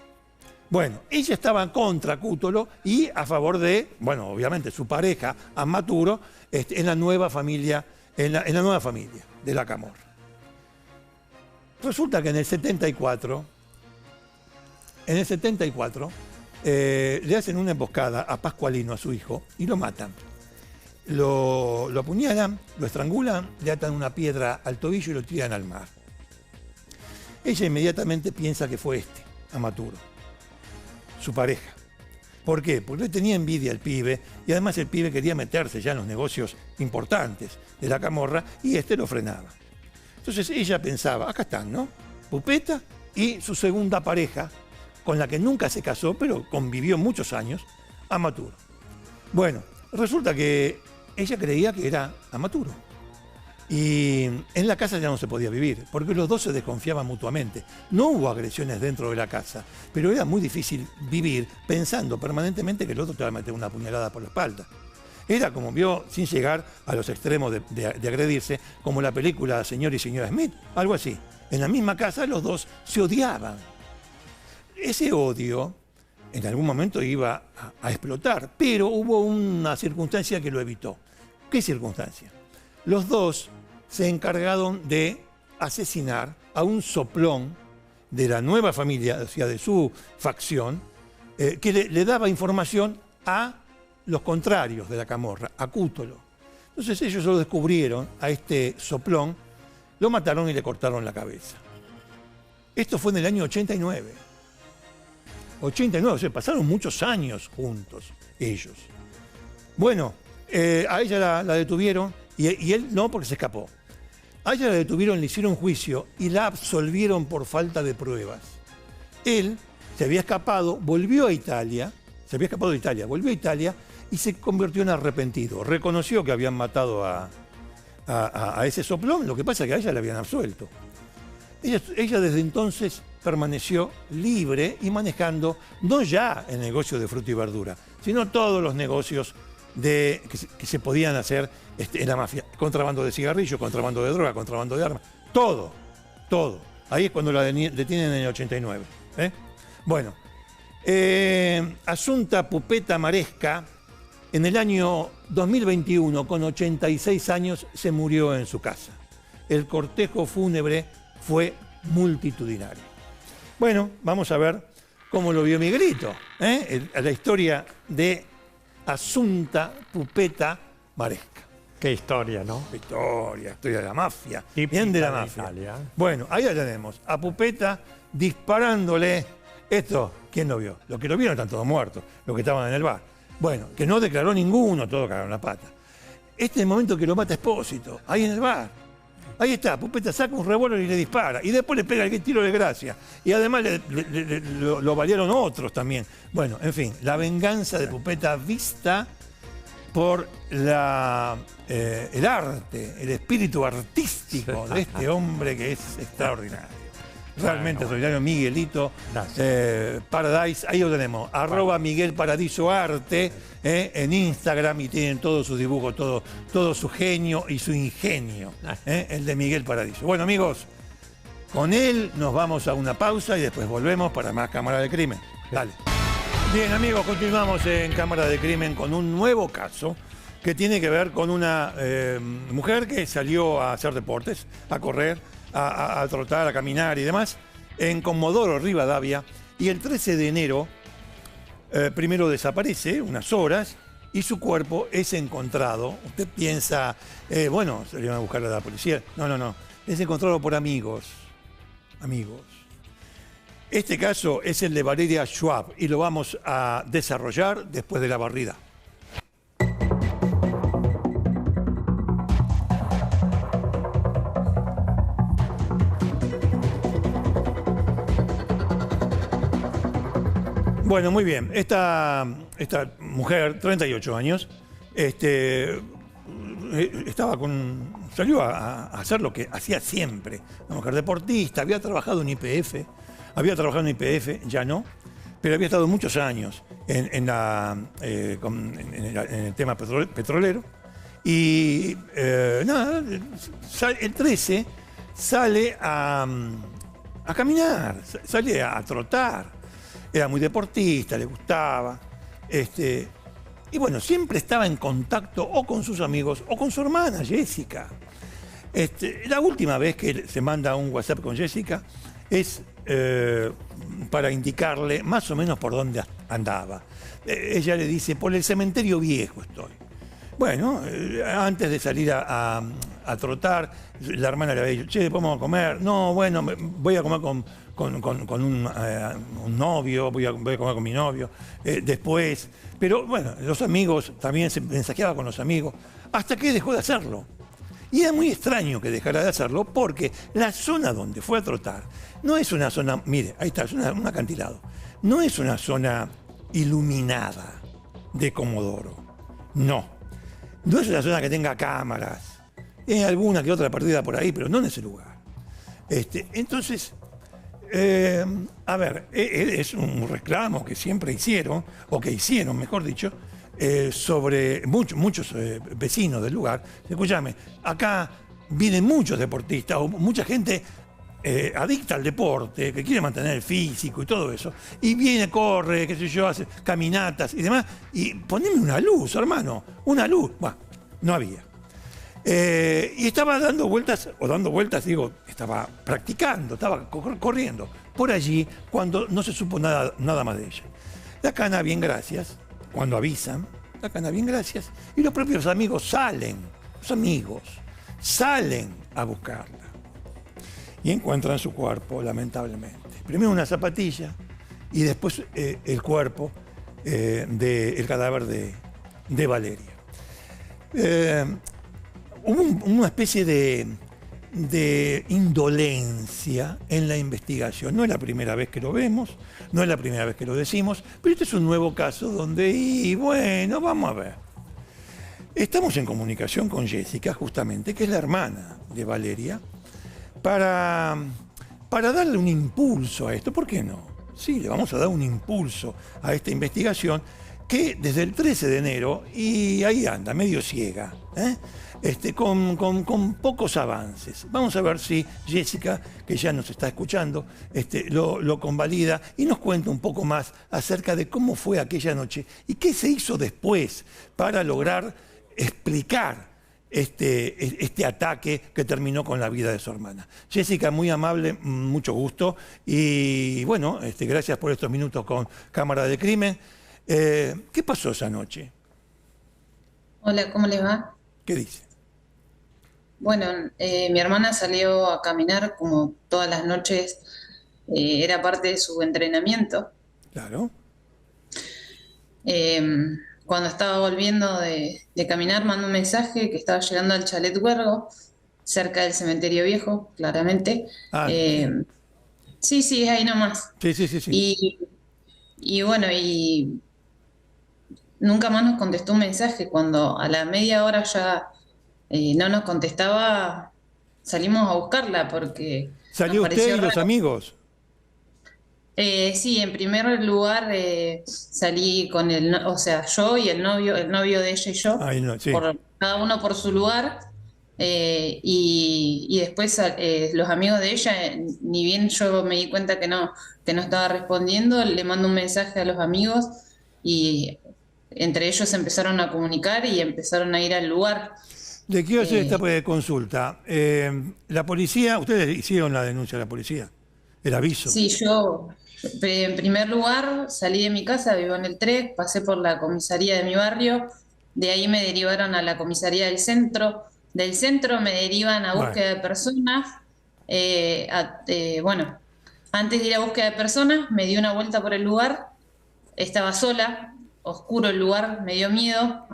Bueno, ella estaba contra Cútolo y a favor de, bueno, obviamente su pareja, Amaturo, en la nueva familia, en la nueva familia de la camorra. Resulta que en el 74 le hacen una emboscada a Pascualino, a su hijo, y lo matan. Lo apuñalan, lo estrangulan, le atan una piedra al tobillo y lo tiran al mar. Ella inmediatamente piensa que fue Amaturo, su pareja. ¿Por qué? Porque le tenía envidia al pibe y además el pibe quería meterse ya en los negocios importantes de la camorra y lo frenaba. Entonces ella pensaba, acá están, ¿no? Pupeta y su segunda pareja, con la que nunca se casó, pero convivió muchos años, Amaturo. Bueno, resulta que ella creía que era Amaturo. Y en la casa ya no se podía vivir, porque los dos se desconfiaban mutuamente. No hubo agresiones dentro de la casa, pero era muy difícil vivir pensando permanentemente que el otro te va a meter una puñalada por la espalda. Era como vio, sin llegar a los extremos de agredirse, como la película Señor y Señora Smith, algo así. En la misma casa los dos se odiaban. Ese odio en algún momento iba a explotar, pero hubo una circunstancia que lo evitó. ¿Qué circunstancia? Los dos se encargaron de asesinar a un soplón de la nueva familia, o sea, de su facción, que le daba información a los contrarios de la camorra, a Cútolo. Entonces ellos lo descubrieron a este soplón, lo mataron y le cortaron la cabeza. Esto fue en el año 89. 89, o sea, pasaron muchos años juntos ellos. Bueno, a ella la detuvieron y él no, porque se escapó. A ella la detuvieron, le hicieron juicio y la absolvieron por falta de pruebas. Él se había escapado, volvió a Italia, volvió a Italia y se convirtió en arrepentido. Reconoció que habían matado a ese soplón, lo que pasa es que a ella la habían absuelto. Ella desde entonces permaneció libre y manejando no ya el negocio de fruta y verdura, sino todos los negocios que se podían hacer en la mafia. Contrabando de cigarrillos, contrabando de droga, contrabando de armas. Todo, todo. Ahí es cuando la detienen en el 89. Bueno, Assunta Pupeta Maresca, en el año 2021, con 86 años, se murió en su casa. El cortejo fúnebre fue multitudinario. Bueno, vamos a ver cómo lo vio Miguelito, la historia de Assunta Pupeta Maresca. Qué historia, ¿no? Historia de la mafia. Típica Bien de la de mafia. Italia. Bueno, ahí la tenemos. A Pupeta disparándole. Esto, ¿quién lo vio? Los que lo vieron están todos muertos, los que estaban en el bar. Bueno, que no declaró ninguno, todos cagaron la pata. Este es el momento que lo mata Espósito, ahí en el bar. Ahí está, Pupeta saca un revólver y le dispara. Y después le pega el tiro de gracia. Y además lo balearon otros también. Bueno, en fin, la venganza de Pupeta vista por el arte, el espíritu artístico de este hombre que es extraordinario. Realmente extraordinario, Miguelito Paradise, ahí lo tenemos, @Miguel Paradiso Arte, en Instagram, y tienen todos sus dibujos, todo su genio y su ingenio, el de Miguel Paradiso. Bueno, amigos, con él nos vamos a una pausa y después volvemos para más Cámara de Crimen. Dale. Bien, amigos, continuamos en Cámara de Crimen con un nuevo caso que tiene que ver con una mujer que salió a hacer deportes, a correr, a trotar, a caminar y demás, en Comodoro Rivadavia, y el 13 de enero primero desaparece unas horas y su cuerpo es encontrado. Usted piensa, bueno, salieron a buscar a la policía. No, es encontrado por amigos. Este caso es el de Valeria Schwab y lo vamos a desarrollar después de la barrida. Bueno, muy bien. Esta mujer, 38 años, salió a hacer lo que hacía siempre. Una mujer deportista, había trabajado en YPF, ya no, pero había estado muchos años en el tema petrolero. Y nada, el 13 sale a caminar, sale a trotar. Era muy deportista, le gustaba. Y bueno, siempre estaba en contacto o con sus amigos o con su hermana, Jessica. La última vez que se manda un WhatsApp con Jessica es para indicarle más o menos por dónde andaba. Ella le dice, por el cementerio viejo estoy. Bueno, antes de salir a trotar, la hermana le había dicho, che, ¿podemos comer? No, bueno, voy a comer con un novio, voy a comer con mi novio, después. Pero bueno, los amigos, también se mensajeaba con los amigos, hasta que dejó de hacerlo. Y era muy extraño que dejara de hacerlo, porque la zona donde fue a trotar no es una zona, mire, ahí está, es un acantilado, no es una zona iluminada de Comodoro, no es una zona que tenga cámaras, hay alguna que otra perdida por ahí, pero no en ese lugar. Entonces, a ver, es un reclamo que siempre hicieron, o que hicieron, mejor dicho, sobre muchos vecinos del lugar. Escúchame, acá vienen muchos deportistas, o mucha gente adicta al deporte, que quiere mantener el físico y todo eso, y viene, corre, qué sé yo, hace caminatas y demás, y poneme una luz, hermano, una luz. Bueno, no había. Y estaba dando vueltas, digo, estaba practicando, estaba corriendo por allí cuando no se supo nada más de ella. La cana, bien gracias, cuando avisan, la cana, bien gracias, y los propios amigos salen a buscarla. Y encuentran su cuerpo, lamentablemente. Primero una zapatilla y después el cuerpo el cadáver de Valeria. Hubo una especie de indolencia en la investigación. No es la primera vez que lo vemos, no es la primera vez que lo decimos, pero este es un nuevo caso donde, y bueno, vamos a ver. Estamos en comunicación con Jessica, justamente, que es la hermana de Valeria, para darle un impulso a esto. ¿Por qué no? Sí, le vamos a dar un impulso a esta investigación que desde el 13 de enero, y ahí anda, medio ciega, con pocos avances. Vamos a ver si Jessica, que ya nos está escuchando, lo convalida y nos cuenta un poco más acerca de cómo fue aquella noche y qué se hizo después para lograr explicar este ataque que terminó con la vida de su hermana. Jessica, muy amable, mucho gusto, y bueno, gracias por estos minutos con Cámara de Crimen. ¿Qué pasó esa noche? Hola, ¿cómo les va? ¿Qué dice? Bueno, mi hermana salió a caminar como todas las noches, era parte de su entrenamiento. Claro. Cuando estaba volviendo de caminar, mandó un mensaje que estaba llegando al Chalet Huergo, cerca del cementerio viejo, claramente. Ah, Sí, sí, es ahí nomás. sí, sí, sí, sí. Y bueno, y nunca más nos contestó un mensaje. Cuando a la media hora ya no nos contestaba, salimos a buscarla porque nos ¿Salió usted pareció y los raro. amigos? Sí, en primer lugar salí con o sea, yo y el novio de ella y yo, Ay, no, sí. cada uno por su lugar, y después los amigos de ella, ni bien yo me di cuenta que no estaba respondiendo, le mando un mensaje a los amigos y entre ellos se empezaron a comunicar y empezaron a ir al lugar. Le quiero hacer Eh, esta consulta. La policía, ustedes hicieron la denuncia a la policía, el aviso. Sí, yo en primer lugar salí de mi casa, vivo en el 3, pasé por la comisaría de mi barrio, de ahí me derivaron a la comisaría del centro me derivan a Bueno, búsqueda de personas, bueno, antes de ir a búsqueda de personas me di una vuelta por el lugar, estaba sola, oscuro el lugar, me dio miedo,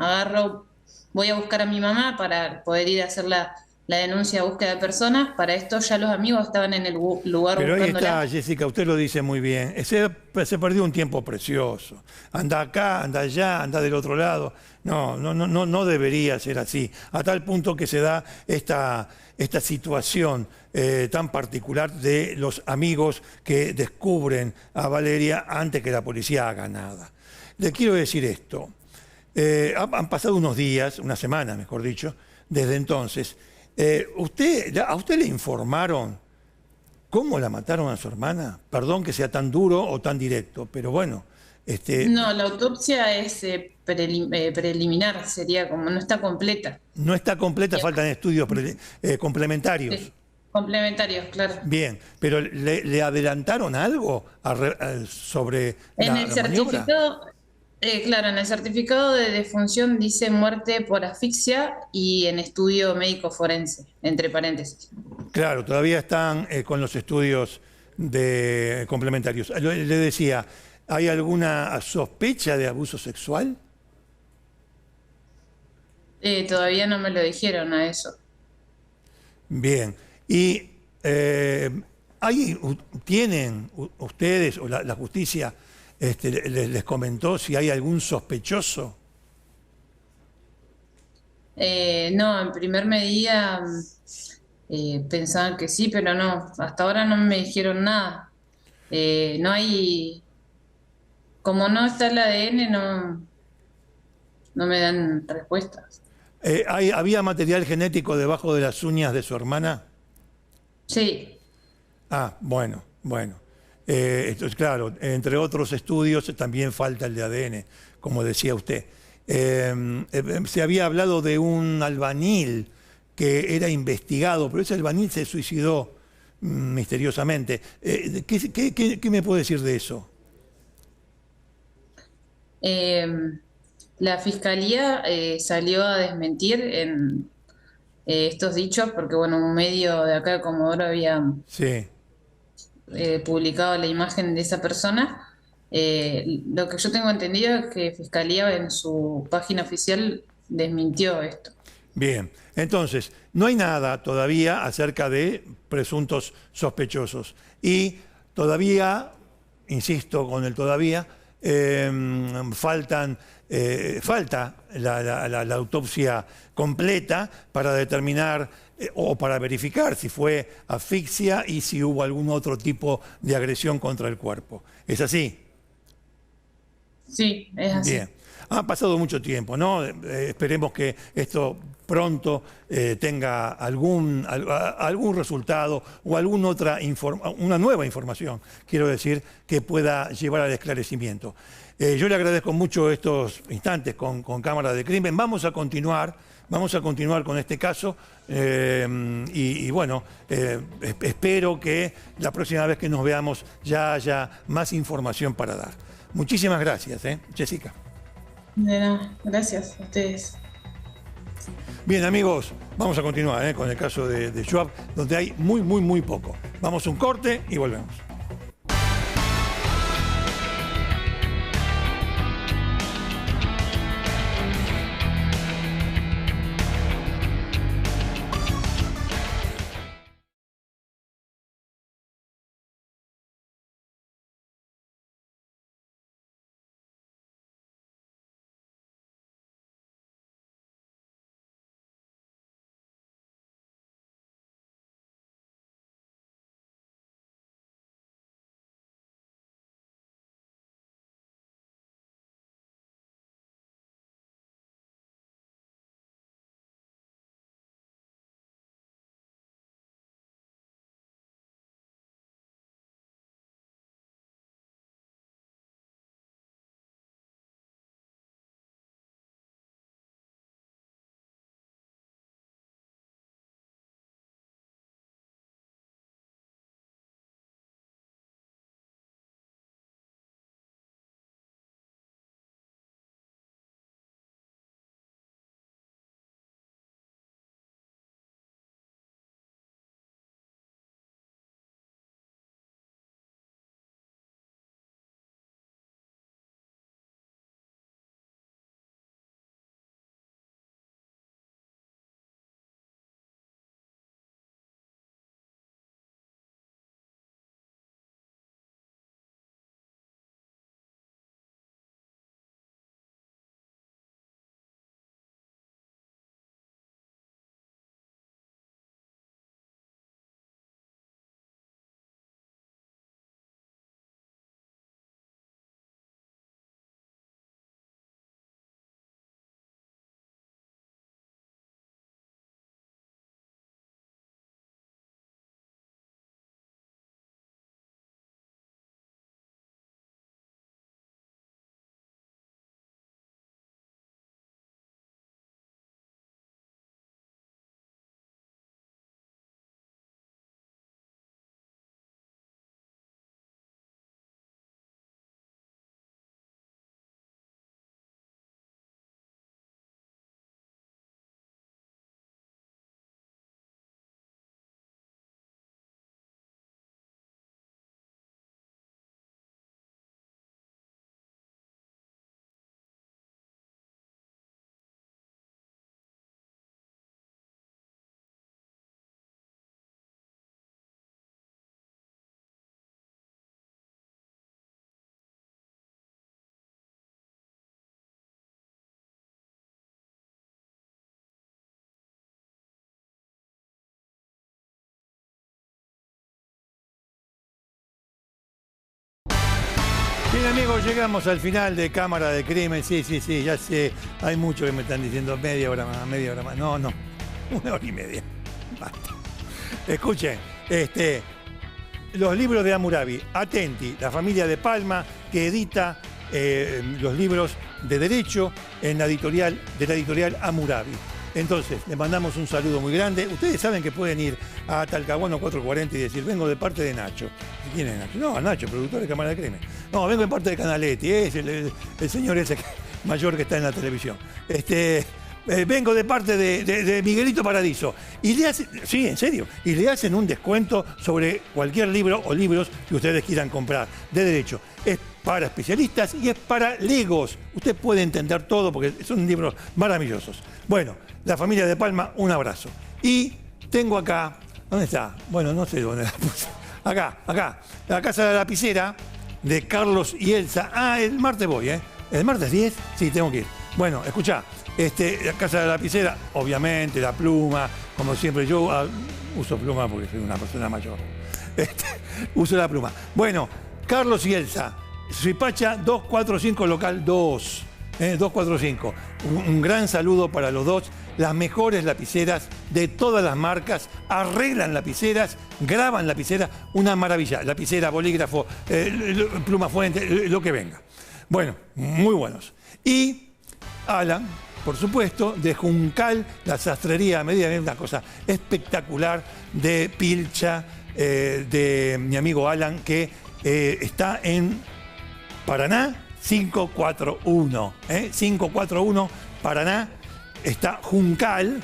voy a buscar a mi mamá para poder ir a hacer la denuncia de búsqueda de personas, para esto ya los amigos estaban en el lugar pero ahí buscándola. está, Jessica, usted lo dice muy bien. Se perdió un tiempo precioso. Anda acá, anda allá, anda del otro lado. No, no, no, no, no debería ser así. A tal punto que se da esta situación tan particular de los amigos que descubren a Valeria antes que la policía haga nada. Le quiero decir esto. Han pasado unos días, una semana, mejor dicho, desde entonces. ¿A usted le informaron cómo la mataron a su hermana? Perdón que sea tan duro o tan directo, pero bueno, No, la autopsia es preliminar, sería como no está completa. no está completa, Bien. faltan estudios complementarios. Sí, complementarios, claro. Bien, pero ¿le adelantaron algo sobre En la el maniobra? certificado, claro, en el certificado de defunción dice muerte por asfixia y en estudio médico forense, entre paréntesis. Claro, todavía están con los estudios complementarios. Le decía, ¿hay alguna sospecha de abuso sexual? Todavía no me lo dijeron a eso. Bien. ¿Y tienen ustedes o la justicia les comentó si hay algún sospechoso? No, en primer medida pensaban que sí, pero no, hasta ahora no me dijeron nada. No hay, como no está el ADN, no me dan respuestas. ¿Había material genético debajo de las uñas de su hermana? Sí, Ah, bueno, bueno. Esto es claro, entre otros estudios también falta el de ADN, como decía usted. Se había hablado de un albañil que era investigado, pero ese albañil se suicidó misteriosamente. ¿Qué me puede decir de eso? eh, la fiscalía salió a desmentir en estos dichos porque, bueno, un medio de acá de Comodoro había Sí. publicado la imagen de esa persona. Lo que yo tengo entendido es que Fiscalía en su página oficial desmintió esto. Bien, entonces, no hay nada todavía acerca de presuntos sospechosos. Y todavía, insisto con el todavía, falta la autopsia completa para determinar o para verificar si fue asfixia y si hubo algún otro tipo de agresión contra el cuerpo. ¿Es así? Sí, es así. Bien. Ha pasado mucho tiempo, ¿no? Esperemos que esto pronto tenga algún resultado o una nueva información, quiero decir, que pueda llevar al esclarecimiento. Yo le agradezco mucho estos instantes con Cámara de Crimen. Vamos a continuar con este caso y bueno, espero que la próxima vez que nos veamos ya haya más información para dar. Muchísimas gracias, Jessica. De nada, gracias a ustedes. Bien, amigos, vamos a continuar con el caso de Schwab, donde hay muy poco. Vamos a un corte y volvemos. Bien, amigos, llegamos al final de Cámara de Crimen. Sí, ya sé. Hay muchos que me están diciendo media hora más. No, 1 hora y media. Basta. Escuchen, los libros de Hammurabi. Atenti, la familia de Palma, que edita los libros de derecho de la editorial Hammurabi. Entonces, les mandamos un saludo muy grande. Ustedes saben que pueden ir a Talcahuano 440 y decir, vengo de parte de Nacho. ¿Quién es Nacho? No, Nacho, productor de Cámara de Crimen. No, vengo de parte de Canaletti, es el señor ese mayor que está en la televisión. Vengo de parte de Miguelito Paradiso. Y le hacen, sí, en serio, y le hacen un descuento sobre cualquier libro o libros que ustedes quieran comprar de derecho. Es para especialistas y es para legos. Usted puede entender todo porque son libros maravillosos. Bueno, la familia de Palma, un abrazo. Y tengo acá, ¿dónde está? Bueno, no sé dónde la puse. Acá, la Casa de la Lapicera de Carlos y Elsa. Ah, el martes voy, ¿eh? ¿El martes 10? Sí, tengo que ir. Bueno, escuchá, la Casa de la Lapicera, obviamente, la pluma, como siempre, yo uso pluma porque soy una persona mayor. Uso la pluma. Bueno, Carlos y Elsa, Suipacha 245, local 2. 245. Un gran saludo para los dos. Las mejores lapiceras de todas las marcas. Arreglan lapiceras, graban lapiceras. Una maravilla. Lapicera, bolígrafo, pluma fuente, lo que venga. Bueno, muy buenos. Y Alan, por supuesto, de Juncal, la sastrería a medida, una cosa espectacular de pilcha, de mi amigo Alan, que está en Paraná 541. 541 Paraná. Está Juncal,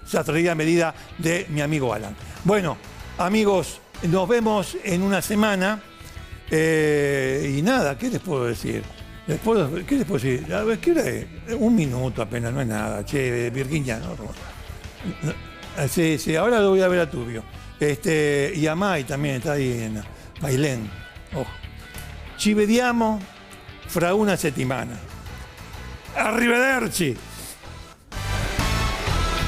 sastrería a medida de mi amigo Alan. Bueno, amigos, nos vemos en una semana. Y nada, ¿qué les puedo decir? ¿Qué les puedo decir? A ver, ¿qué hora es? Un minuto apenas, no es nada. Che, Virginia, ¿no? Sí, ahora lo voy a ver a Tubio. Y a Mai también está ahí en Bailén. Ojo. Ci vediamo fra una settimana. Arrivederci.